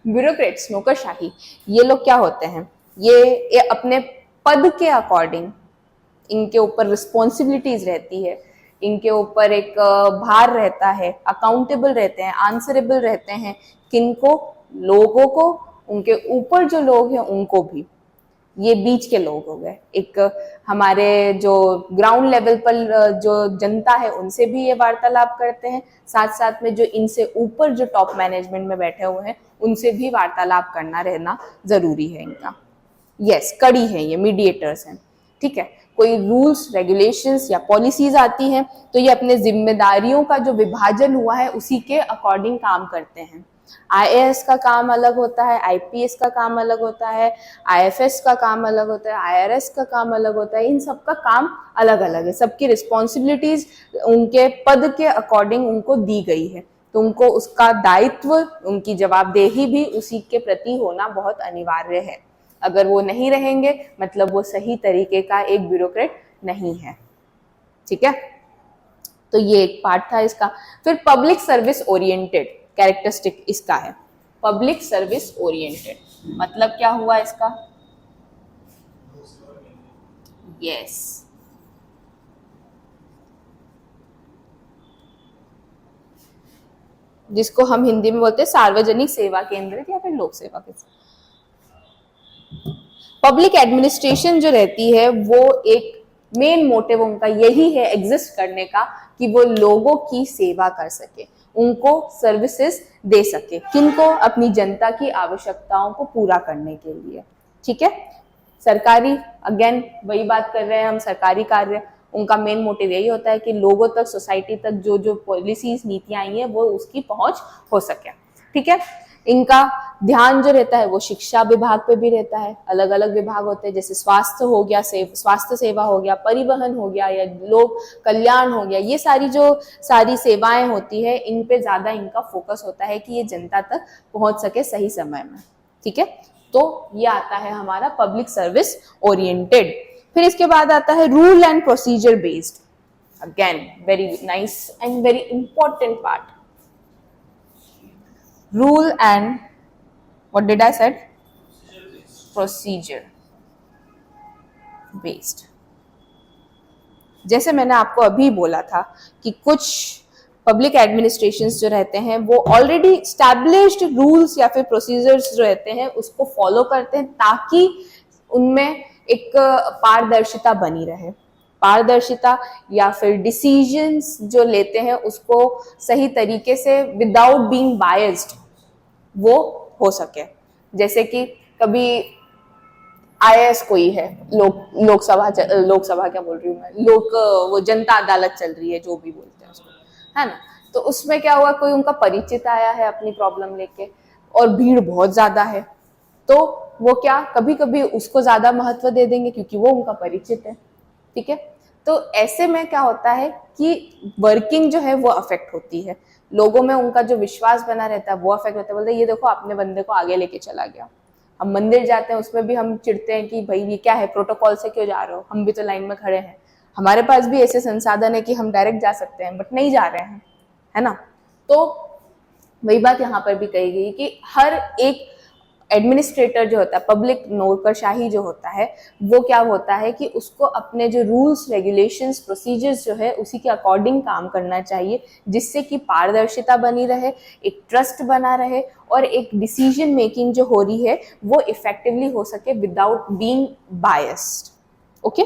ब्यूरोक्रेट्स, नौकरशाही, ये लोग क्या होते हैं, ये अपने पद के अकॉर्डिंग इनके ऊपर रिस्पॉन्सिबिलिटीज रहती है, इनके ऊपर एक भार रहता है, अकाउंटेबल रहते हैं, आंसरेबल रहते हैं, किनको, लोगों को, उनके ऊपर जो लोग हैं उनको भी, ये बीच के लोग हो गए, एक हमारे जो ग्राउंड लेवल पर जो जनता है उनसे भी ये वार्तालाप करते हैं, साथ साथ में जो इनसे ऊपर जो टॉप मैनेजमेंट में बैठे हुए हैं उनसे भी वार्तालाप करना रहना जरूरी है इनका। यस, कड़ी है ये, मीडिएटर्स हैं, ठीक है। कोई रूल्स, रेगुलेशंस या पॉलिसीज आती हैं तो ये अपने जिम्मेदारियों का जो विभाजन हुआ है उसी के अकॉर्डिंग काम करते हैं। IAS का काम अलग होता है, IPS का काम अलग होता है, IFS का काम अलग होता है, IRS का काम अलग होता है, इन सब का काम अलग अलग है, सबकी रिस्पॉन्सिबिलिटीज उनके पद के अकॉर्डिंग उनको दी गई है, तो उनको उसका दायित्व, उनकी जवाबदेही भी उसी के प्रति होना बहुत अनिवार्य है। अगर वो नहीं रहेंगे मतलब वो सही तरीके का एक ब्यूरोक्रेट नहीं है। ठीक है, तो ये एक पार्ट था इसका। फिर पब्लिक सर्विस ओरिएंटेड कैरेक्टरिस्टिक इसका है। पब्लिक सर्विस ओरिएंटेड मतलब क्या हुआ इसका? यस, जिसको हम हिंदी में बोलते हैं सार्वजनिक सेवा केंद्रित या फिर लोक सेवा केंद्र। पब्लिक एडमिनिस्ट्रेशन जो रहती है वो एक मेन मोटिव उनका यही है एग्जिस्ट करने का कि वो लोगों की सेवा कर सके, उनको सर्विसेज दे सके, किनको? अपनी जनता की आवश्यकताओं को पूरा करने के लिए। ठीक है, सरकारी, अगेन वही बात कर रहे हैं हम, सरकारी कार्य उनका मेन मोटिव यही होता है कि लोगों तक, सोसाइटी तक जो जो पॉलिसीज, नीतियां आई हैं वो उसकी पहुंच हो सके। ठीक है, इनका ध्यान जो रहता है वो शिक्षा विभाग पे भी रहता है। अलग अलग विभाग होते हैं, जैसे स्वास्थ्य हो गया, स्वास्थ्य सेवा हो गया, परिवहन हो गया, या लोक कल्याण हो गया। ये सारी जो सारी सेवाएं होती है इन पे ज्यादा इनका फोकस होता है कि ये जनता तक पहुंच सके सही समय में। ठीक है, तो ये आता है हमारा पब्लिक सर्विस ओरिएंटेड। फिर इसके बाद आता है rule and procedure based. Again very nice and very important part. Rule and what did I said? Procedure based। जैसे मैंने आपको अभी बोला था कि कुछ पब्लिक एडमिनिस्ट्रेशंस जो रहते हैं वो ऑलरेडी स्टैब्लिश्ड रूल्स या फिर प्रोसीजर्स जो रहते हैं उसको फॉलो करते हैं ताकि उनमें एक पारदर्शिता बनी रहे। पारदर्शिता या फिर डिसीजंस जो लेते हैं उसको सही तरीके से विदाउट बीइंग बायस्ड वो हो सके। जैसे कि कभी आईएएस कोई है, लोकसभा क्या बोल रही हूँ मैं, वो जनता अदालत चल रही है, जो भी बोलते हैं उसको, है ना। तो उसमें क्या हुआ, कोई उनका परिचित आया है अपनी प्रॉब्लम लेके और भीड़ बहुत ज्यादा है, तो वो क्या कभी कभी उसको ज्यादा महत्व दे देंगे क्योंकि वो उनका परिचित है। ठीक है, तो ऐसे में क्या होता है कि वर्किंग जो है वो अफेक्ट होती है, लोगों में उनका जो विश्वास बना रहता है वो अफेक्ट होता है। बोलते ये देखो अपने बंदे को आगे लेके चला गया। हम मंदिर जाते हैं उसमें भी हम चिढ़ते हैं कि भाई ये क्या है, प्रोटोकॉल से क्यों जा रहे हो, हम भी तो लाइन में खड़े हैं, हमारे पास भी ऐसे संसाधन है कि हम डायरेक्ट जा सकते हैं बट नहीं जा रहे हैं, है ना। तो वही बात यहाँ पर भी कही गई कि हर एक एडमिनिस्ट्रेटर जो होता है, पब्लिक नौकरशाही जो होता है, वो क्या होता है कि उसको अपने जो रूल्स, रेगुलेशंस, प्रोसीजर्स जो है उसी के अकॉर्डिंग काम करना चाहिए, जिससे कि पारदर्शिता बनी रहे, एक ट्रस्ट बना रहे और एक डिसीजन मेकिंग जो हो रही है वो इफेक्टिवली हो सके without being biased. Okay,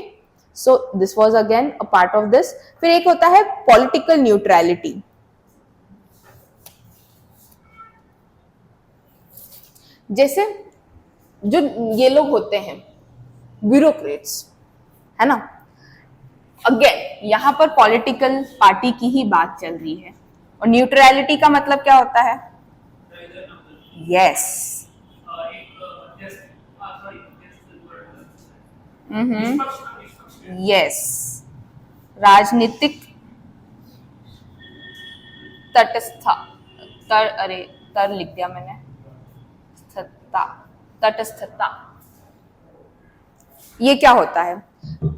so this was again a part of this. फिर एक होता है पॉलिटिकल न्यूट्रलिटी। जैसे जो ये लोग होते हैं ब्यूरोक्रेट्स, है ना, अगेन यहाँ पर पॉलिटिकल पार्टी की ही बात चल रही है। और न्यूट्रलिटी का मतलब क्या होता है? यस, यस, राजनीतिक तटस्थ, तर लिख दिया मैंने, तटस्थता। ये क्या होता है?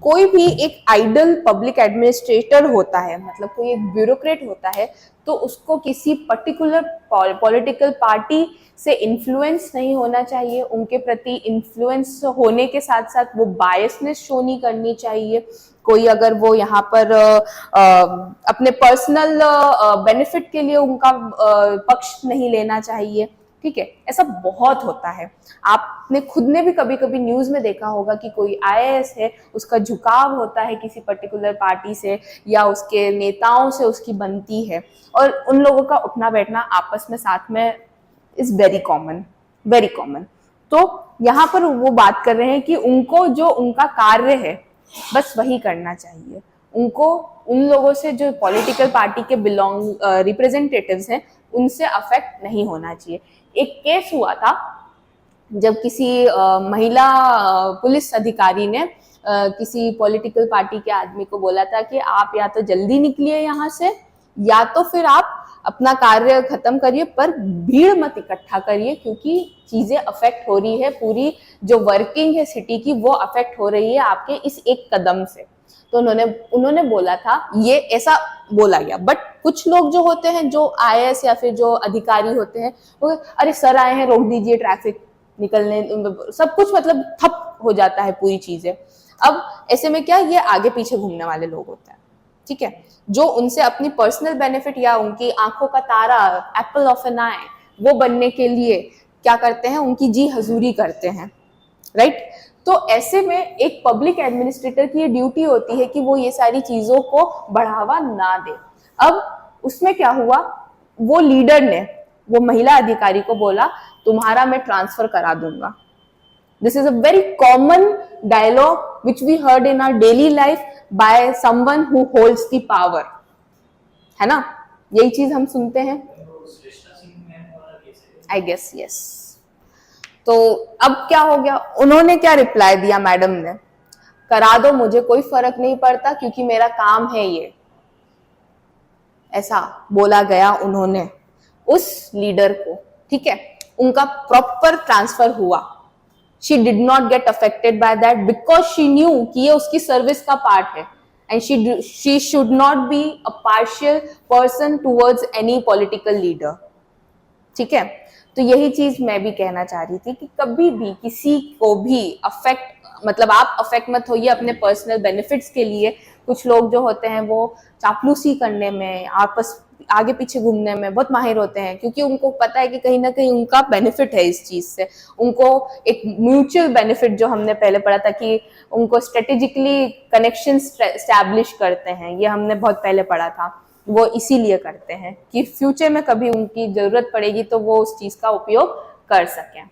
कोई भी एक आइडल पब्लिक एडमिनिस्ट्रेटर होता है, मतलब कोई एक ब्यूरोक्रेट होता है, तो उसको किसी पर्टिकुलर पॉलिटिकल पार्टी से इन्फ्लुएंस नहीं होना चाहिए। उनके प्रति इन्फ्लुएंस होने के साथ साथ वो बायसनेस शो नहीं करनी चाहिए। कोई अगर वो यहाँ पर अपने पर्सनल बेनिफिट के लिए उनका पक्ष नहीं लेना चाहिए। ठीक है, ऐसा बहुत होता है। आपने खुद ने भी कभी कभी न्यूज में देखा होगा कि कोई आईएएस है, उसका झुकाव होता है किसी पर्टिकुलर पार्टी से या उसके नेताओं से उसकी बनती है, और उन लोगों का उठना बैठना आपस में साथ में is very common, very common. तो यहाँ पर वो बात कर रहे हैं कि उनको जो उनका कार्य है बस वही करना चाहिए। उनको उन लोगों से जो पॉलिटिकल पार्टी के रिप्रेजेंटेटिव्स हैं उनसे अफेक्ट नहीं होना चाहिए। एक केस हुआ था जब किसी महिला पुलिस अधिकारी ने किसी पॉलिटिकल पार्टी के आदमी को बोला था कि आप या तो जल्दी निकलिए यहाँ से या तो फिर आप अपना कार्य खत्म करिए, पर भीड़ मत इकट्ठा करिए क्योंकि चीजें अफेक्ट हो रही है, पूरी जो वर्किंग है सिटी की वो अफेक्ट हो रही है आपके इस एक कदम से। तो उन्होंने बोला था, ये ऐसा बोला गया। बट कुछ लोग जो होते हैं, जो आईएएस या फिर जो अधिकारी होते हैं, वो अरे सर आए हैं रोक दीजिए ट्रैफिक निकलने, सब कुछ मतलब ठप हो जाता है पूरी चीजें। अब ऐसे में क्या, ये आगे पीछे घूमने वाले लोग होते हैं, ठीक है, जो उनसे अपनी पर्सनल बेनिफिट या उनकी आंखों का तारा, एप्पल ऑफ एन आई, वो बनने के लिए क्या करते हैं, उनकी जी हजूरी करते हैं, राइट। तो ऐसे में एक पब्लिक एडमिनिस्ट्रेटर की ये ड्यूटी होती है कि वो ये सारी चीजों को बढ़ावा ना दे। अब उसमें क्या हुआ, वो लीडर ने वो महिला अधिकारी को बोला, तुम्हारा मैं ट्रांसफर करा दूंगा। This is a very common dialogue which we heard in our daily life by someone who holds the power, है ना, यही चीज हम सुनते हैं, आई गेस, यस। तो अब क्या हो गया, उन्होंने क्या रिप्लाई दिया मैडम ने, करा दो मुझे कोई फर्क नहीं पड़ता क्योंकि मेरा काम है ये, ऐसा बोला गया उन्होंने उस लीडर को, ठीक है। उनका प्रॉपर ट्रांसफर हुआ। She did not get affected by that because she knew कि ये उसकी सर्विस का पार्ट है and she should not be a partial person towards any political leader, ठीक है। तो यही चीज मैं भी कहना चाह रही थी कि कभी भी किसी को भी अफेक्ट, मतलब आप अफेक्ट मत होइए अपने पर्सनल बेनिफिट्स के लिए। कुछ लोग जो होते हैं वो चापलूसी करने में, आपस आगे पीछे घूमने में बहुत माहिर होते हैं, क्योंकि उनको पता है कि कहीं ना कहीं उनका बेनिफिट है इस चीज से, उनको एक म्यूचुअल बेनिफिट जो हमने पहले पढ़ा था कि उनको स्ट्रेटेजिकली कनेक्शन स्टैब्लिश करते हैं, ये हमने बहुत पहले पढ़ा था, वो इसीलिए करते हैं कि फ्यूचर में कभी उनकी जरूरत पड़ेगी तो वो उस चीज का उपयोग कर सकें।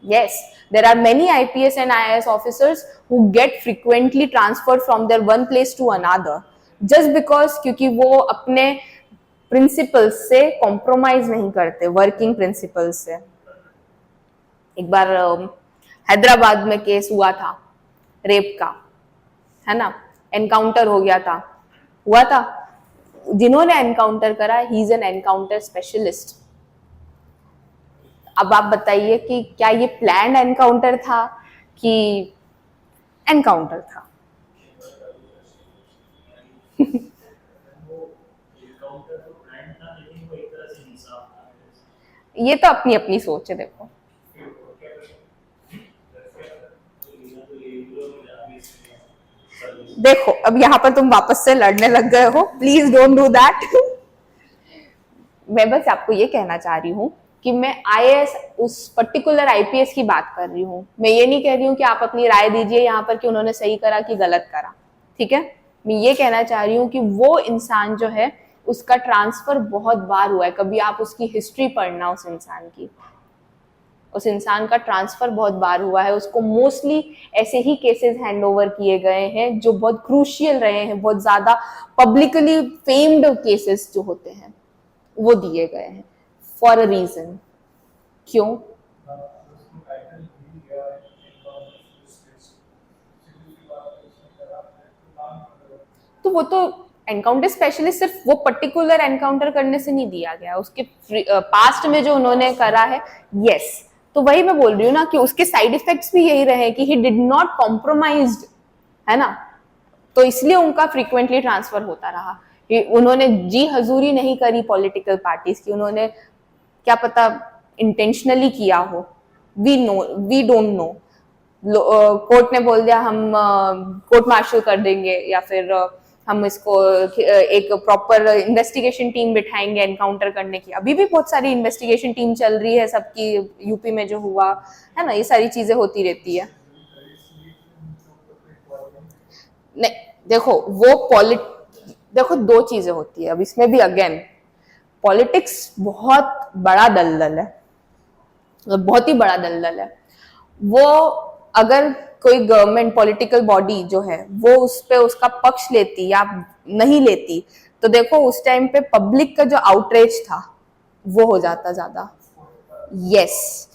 Yes, there are many IPS and IAS officers who get frequently transferred from their one place to another just because क्योंकि वो अपने प्रिंसिपल्स से कॉम्प्रोमाइज नहीं करते, वर्किंग प्रिंसिपल्स से। एक बार हैदराबाद में केस हुआ था रेप का, है ना, एनकाउंटर हो गया था, हुआ था। जिन्होंने एनकाउंटर करा, he is an encounter specialist. अब आप बताइए कि क्या ये प्लान्ड एनकाउंटर था कि एनकाउंटर था? ये तो अपनी अपनी सोच है, देखो। देखो अब यहाँ पर तुम वापस से लड़ने लग गए हो, प्लीज डोंट डू दैट। मैं बस आपको ये कहना चाह रही हूँ कि मैं आईएएस उस पर्टिकुलर आईपीएस की बात कर रही हूँ। मैं ये नहीं कह रही हूँ कि आप अपनी राय दीजिए यहाँ पर कि उन्होंने सही करा कि गलत करा, ठीक है। मैं ये कहना चाह रही हूँ कि वो इंसान जो है उसका ट्रांसफर बहुत बार हुआ है। कभी आप उसकी हिस्ट्री पढ़ना उस इंसान की, उस इंसान का ट्रांसफर बहुत बार हुआ है। उसको मोस्टली ऐसे ही केसेस हैंड ओवर किए गए हैं जो बहुत क्रूशियल रहे हैं, बहुत ज्यादा पब्लिकली फेम्ड केसेस जो होते हैं वो दिए गए हैं फॉर अ रीजन। क्यों? तो वो तो एनकाउंटर स्पेशलिस्ट सिर्फ वो पर्टिकुलर एनकाउंटर करने से नहीं दिया गया, उसके पास्ट में जो उन्होंने करा है, यस। तो वही मैं बोल रही हूँ ना कि उसके साइड इफेक्ट्स भी यही रहे कि ही डिड नॉट कॉम्प्रोमाइज्ड, है ना। तो इसलिए उनका फ्रीक्वेंटली ट्रांसफर होता रहा। उन्होंने जी हजूरी नहीं करी पॉलिटिकल पार्टीज की, उन्होंने क्या पता इंटेंशनली किया हो, वी डोंट नो। कोर्ट ने बोल दिया हम कोर्ट मार्शल कर देंगे या फिर हम इसको एक प्रॉपर इन्वेस्टिगेशन टीम बिठाएंगे एनकाउंटर करने की। अभी भी बहुत सारी इन्वेस्टिगेशन टीम चल रही है सबकी, यूपी में जो हुआ है ना, ये सारी चीजें होती रहती है। नहीं देखो देखो दो चीजें होती है अब इसमें भी। अगेन पॉलिटिक्स बहुत बड़ा दलदल है, बहुत ही बड़ा दलदल है। वो अगर कोई गवर्नमेंट पॉलिटिकल बॉडी जो है वो उस पे उसका पक्ष लेती या नहीं लेती, तो देखो उस टाइम पे पब्लिक का जो आउटरीच था वो हो जाता ज्यादा। यस,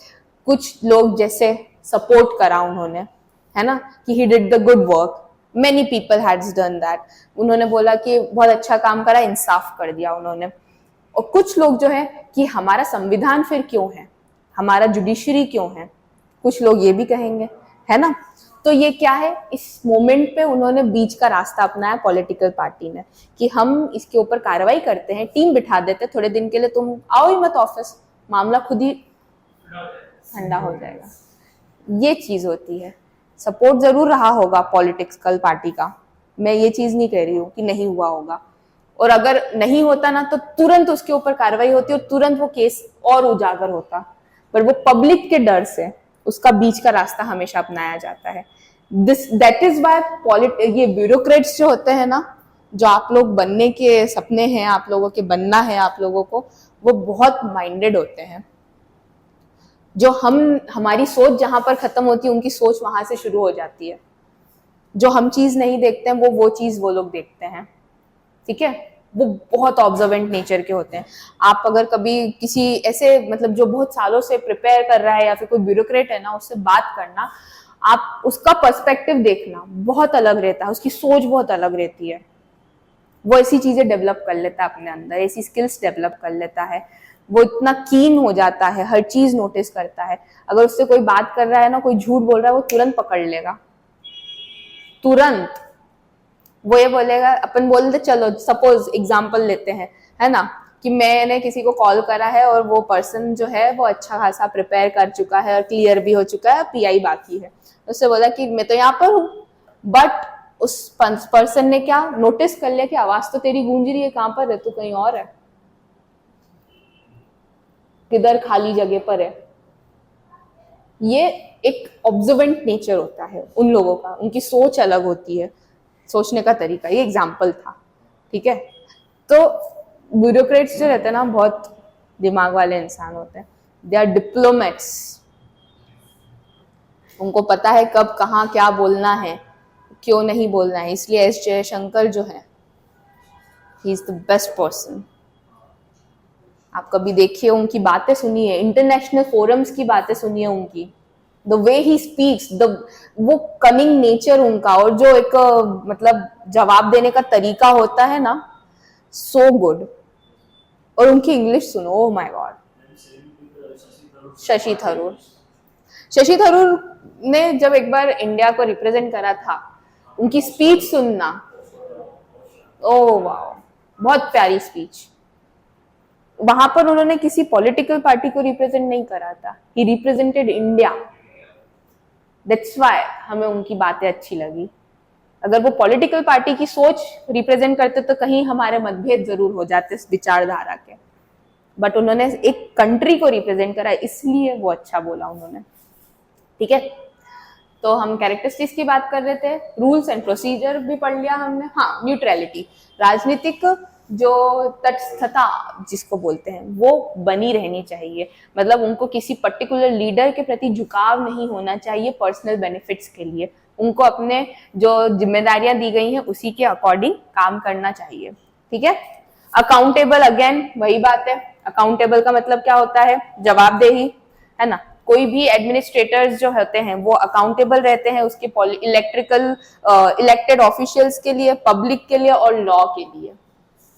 कुछ लोग जैसे सपोर्ट करा उन्होंने, है ना, कि he did the good work, many people had done that. उन्होंने बोला कि बहुत अच्छा काम करा, इंसाफ कर दिया उन्होंने। और कुछ लोग जो है कि हमारा संविधान फिर क्यों है, हमारा जुडिशरी क्यों है, कुछ लोग ये भी कहेंगे, है ना। तो ये क्या है, इस मोमेंट पे उन्होंने बीच का रास्ता अपनाया पॉलिटिकल पार्टी ने कि हम इसके ऊपर कार्रवाई करते हैं, टीम बिठा देते हैं थोड़े दिन के लिए, तुम आओ ही मत ऑफिस, मामला खुद ही ठंडा हो जाएगा। ये चीज होती है। सपोर्ट जरूर रहा होगा पॉलिटिकल पार्टी का, मैं ये चीज नहीं कह रही हूँ कि नहीं हुआ होगा, और अगर नहीं होता ना तो तुरंत उसके ऊपर कार्रवाई होती और तुरंत वो केस और उजागर होता, पर वो पब्लिक के डर से उसका बीच का रास्ता हमेशा अपनाया जाता है। दैट इज वाई ये ब्यूरोक्रेट्स जो होते हैं ना, जो आप लोग बनने के सपने हैं, आप लोगों के बनना है आप लोगों को, वो बहुत माइंडेड होते हैं। जो हमारी सोच जहां पर खत्म होती है, उनकी सोच वहां से शुरू हो जाती है। जो हम चीज नहीं देखते हैं वो चीज वो लोग देखते हैं, ठीक है। वो बहुत ऑब्जर्वेंट नेचर के होते हैं। आप अगर कभी किसी ऐसे मतलब जो बहुत सालों से प्रिपेयर कर रहा है या फिर कोई ब्यूरोक्रेट है ना, उससे बात करना, आप उसका पर्सपेक्टिव देखना बहुत अलग रहता है, उसकी सोच बहुत अलग रहती है। वो ऐसी चीजें डेवलप कर लेता है अपने अंदर, ऐसी स्किल्स डेवलप कर लेता है, वो इतना कीन हो जाता है, हर चीज नोटिस करता है। अगर उससे कोई बात कर रहा है ना, कोई झूठ बोल रहा है, वो तुरंत पकड़ लेगा, तुरंत। वो ये बोलेगा, अपन बोलते चलो सपोज एग्जांपल लेते हैं, है ना, कि मैंने किसी को कॉल करा है और वो पर्सन जो है वो अच्छा खासा प्रिपेयर कर चुका है और क्लियर भी हो चुका है, पीआई बाकी है। उससे बोला कि मैं तो यहाँ पर हूँ, बट उस पर्सन ने क्या नोटिस कर लिया कि आवाज तो तेरी गूंज रही है, कहां पर है तू, कहीं और है, किधर खाली जगह पर है। ये एक ऑब्जर्वेंट नेचर होता है उन लोगों का, उनकी सोच अलग होती है, सोचने का तरीका। ये एग्जाम्पल था, ठीक है। तो ब्यूरोक्रेट्स जो रहते हैं ना, बहुत दिमाग वाले इंसान होते हैं, दे आर डिप्लोमेट्स। उनको पता है कब कहाँ क्या बोलना है, क्यों नहीं बोलना है। इसलिए एस जयशंकर जो है, he is the best person. आप कभी देखिए, उनकी बातें सुनिए, इंटरनेशनल फोरम्स की बातें सुनिए उनकी, द वे ही स्पीक्स, वो कनिंग नेचर उनका, और जो एक मतलब जवाब देने का तरीका होता है ना, सो गुड। और उनकी इंग्लिश सुनो, oh my God. Shashi Tharoor, Shashi Tharoor ने जब एक बार इंडिया को रिप्रेजेंट करा था, उनकी स्पीच सुनना, ओह वाह, बहुत प्यारी स्पीच। वहां पर उन्होंने किसी पॉलिटिकल पार्टी को रिप्रेजेंट नहीं करा था, ही रिप्रेजेंटेड इंडिया। दैट्स व्हाई हमें उनकी बातें अच्छी लगी। अगर वो पॉलिटिकल पार्टी की सोच रिप्रेजेंट करते तो कहीं हमारे मतभेद जरूर हो जाते इस विचारधारा के, बट उन्होंने एक कंट्री को रिप्रेजेंट करा, इसलिए वो अच्छा बोला उन्होंने, ठीक है। तो हम कैरेक्टरिस्टिक्स की बात कर रहे थे, रूल्स एंड प्रोसीजर भी पढ़ लिया हमने। हाँ, न्यूट्रलिटी, राजनीतिक जो तटस्थता जिसको बोलते हैं, वो बनी रहनी चाहिए। मतलब उनको किसी पर्टिकुलर लीडर के प्रति झुकाव नहीं होना चाहिए पर्सनल बेनिफिट्स के लिए। उनको अपने जो जिम्मेदारियां दी गई हैं उसी के अकॉर्डिंग काम करना चाहिए, ठीक है। अकाउंटेबल, अगेन वही बात है। अकाउंटेबल का मतलब क्या होता है, जवाबदेही, है ना। कोई भी एडमिनिस्ट्रेटर्स जो होते हैं वो अकाउंटेबल रहते हैं उसके इलेक्टेड ऑफिशियल्स के लिए, पब्लिक के लिए और लॉ के लिए।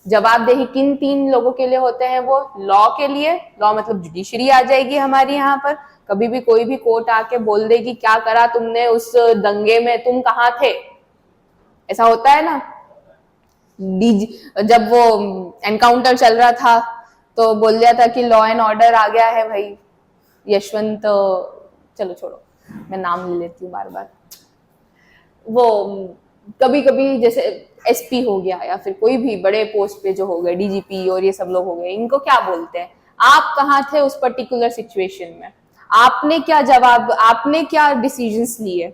जवाबदेही किन तीन लोगों के लिए होते हैं, वो लॉ के लिए, लॉ मतलब जुडिशरी आ जाएगी हमारी यहाँ पर। कभी भी कोई भी कोर्ट आके बोल देगी क्या करा तुमने उस दंगे में, तुम कहाँ थे, ऐसा होता है ना। जब वो एनकाउंटर चल रहा था तो बोल दिया था कि लॉ एंड ऑर्डर आ गया है भाई, यशवंत, चलो छोड़ो, मैं नाम ले लेती हूँ बार बार। वो कभी कभी जैसे एसपी हो गया या फिर कोई भी बड़े पोस्ट पे जो हो गए, डीजीपी और ये सब लोग हो गए, इनको क्या बोलते हैं, आप कहाँ थे उस पर्टिकुलर सिचुएशन में, आपने क्या जवाब, आपने क्या डिसीजंस लिए,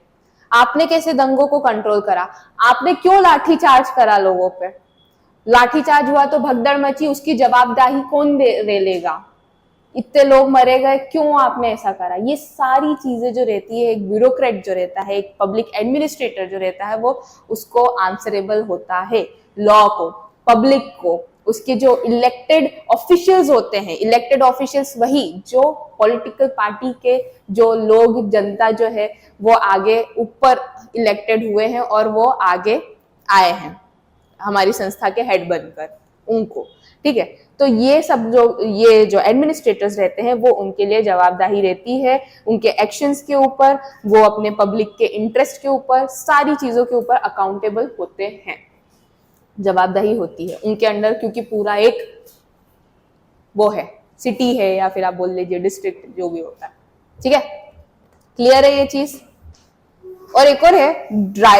आपने कैसे दंगों को कंट्रोल करा, आपने क्यों लाठीचार्ज करा लोगों पे, लाठीचार्ज हुआ तो भगदड़ मची, उसकी जवाबदेही कौन दे लेगा, इतने लोग मरे गए, क्यों आपने ऐसा करा। ये सारी चीजें जो रहती है, एक ब्यूरोक्रेट जो रहता है, एक पब्लिक एडमिनिस्ट्रेटर जो रहता है, वो उसको आंसरेबल होता है लॉ को, पब्लिक को, उसके जो इलेक्टेड ऑफिशियल्स होते हैं। इलेक्टेड ऑफिशियल्स वही जो पॉलिटिकल पार्टी के जो लोग, जनता जो है वो आगे ऊपर इलेक्टेड हुए हैं और वो आगे आए हैं हमारी संस्था के हेड बनकर, उनको, ठीक है। तो ये जो एडमिनिस्ट्रेटर्स रहते हैं वो उनके लिए जवाबदेही रहती है, उनके एक्शंस के ऊपर, वो अपने पब्लिक के इंटरेस्ट के ऊपर, सारी चीजों के ऊपर अकाउंटेबल होते हैं, जवाबदेही होती है उनके अंडर, क्योंकि पूरा एक वो है, सिटी है या फिर आप बोल लीजिए डिस्ट्रिक्ट, जो भी होता है। ठीक है, क्लियर है ये चीज। और एक और है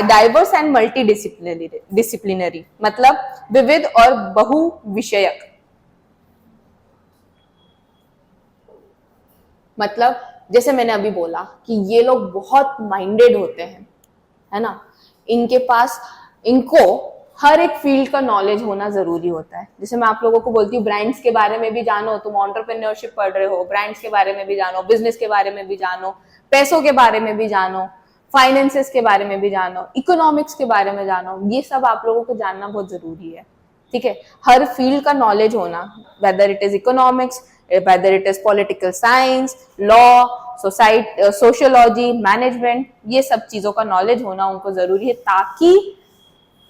डाइवर्स एंड मल्टी डिसिप्लिनरी, मतलब विविध और बहु विषयक। मतलब जैसे मैंने अभी बोला कि ये लोग बहुत माइंडेड होते हैं, है ना, इनके पास, इनको हर एक फील्ड का नॉलेज होना जरूरी होता है। जैसे मैं आप लोगों को बोलती हूँ ब्रांड्स के बारे में भी जानो, तुम एंटरप्रेन्योरशिप पढ़ रहे हो, ब्रांड्स के बारे में भी जानो, बिजनेस के बारे में भी जानो, पैसों के बारे में भी जानो, फाइनेंसेस के बारे में भी जानो, इकोनॉमिक्स के बारे में जानो, ये सब आप लोगों को जानना बहुत जरूरी है। ठीक है, हर फील्ड का नॉलेज होना, whether it is economics, whether it is political science, law, sociology, management, ये सब चीजों का नॉलेज होना उनको जरूरी है, ताकि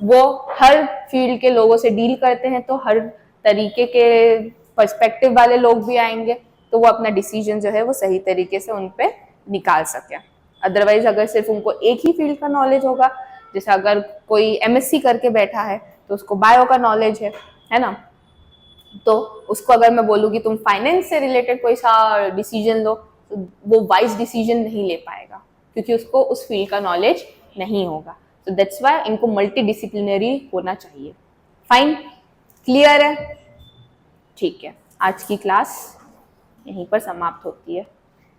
वो हर फील्ड के लोगों से डील करते हैं तो हर तरीके के पर्सपेक्टिव वाले लोग भी आएंगे, तो वो अपना डिसीजन जो है वो सही तरीके से उन पे निकाल सके। अदरवाइज अगर सिर्फ उनको एक ही फील्ड का नॉलेज होगा, जैसे अगर कोई एमएससी करके बैठा है तो उसको बायो का नॉलेज है ना, तो उसको अगर मैं बोलूँ कि तुम फाइनेंस से रिलेटेड कोई सा डिसीजन लो, तो वो वाइज डिसीजन नहीं ले पाएगा, क्योंकि उसको उस फील्ड का नॉलेज नहीं होगा। तो दैट्स वाई इनको मल्टी डिसिप्लिनरी होना चाहिए। फाइन, क्लियर है? ठीक है, आज की क्लास यहीं पर समाप्त होती है।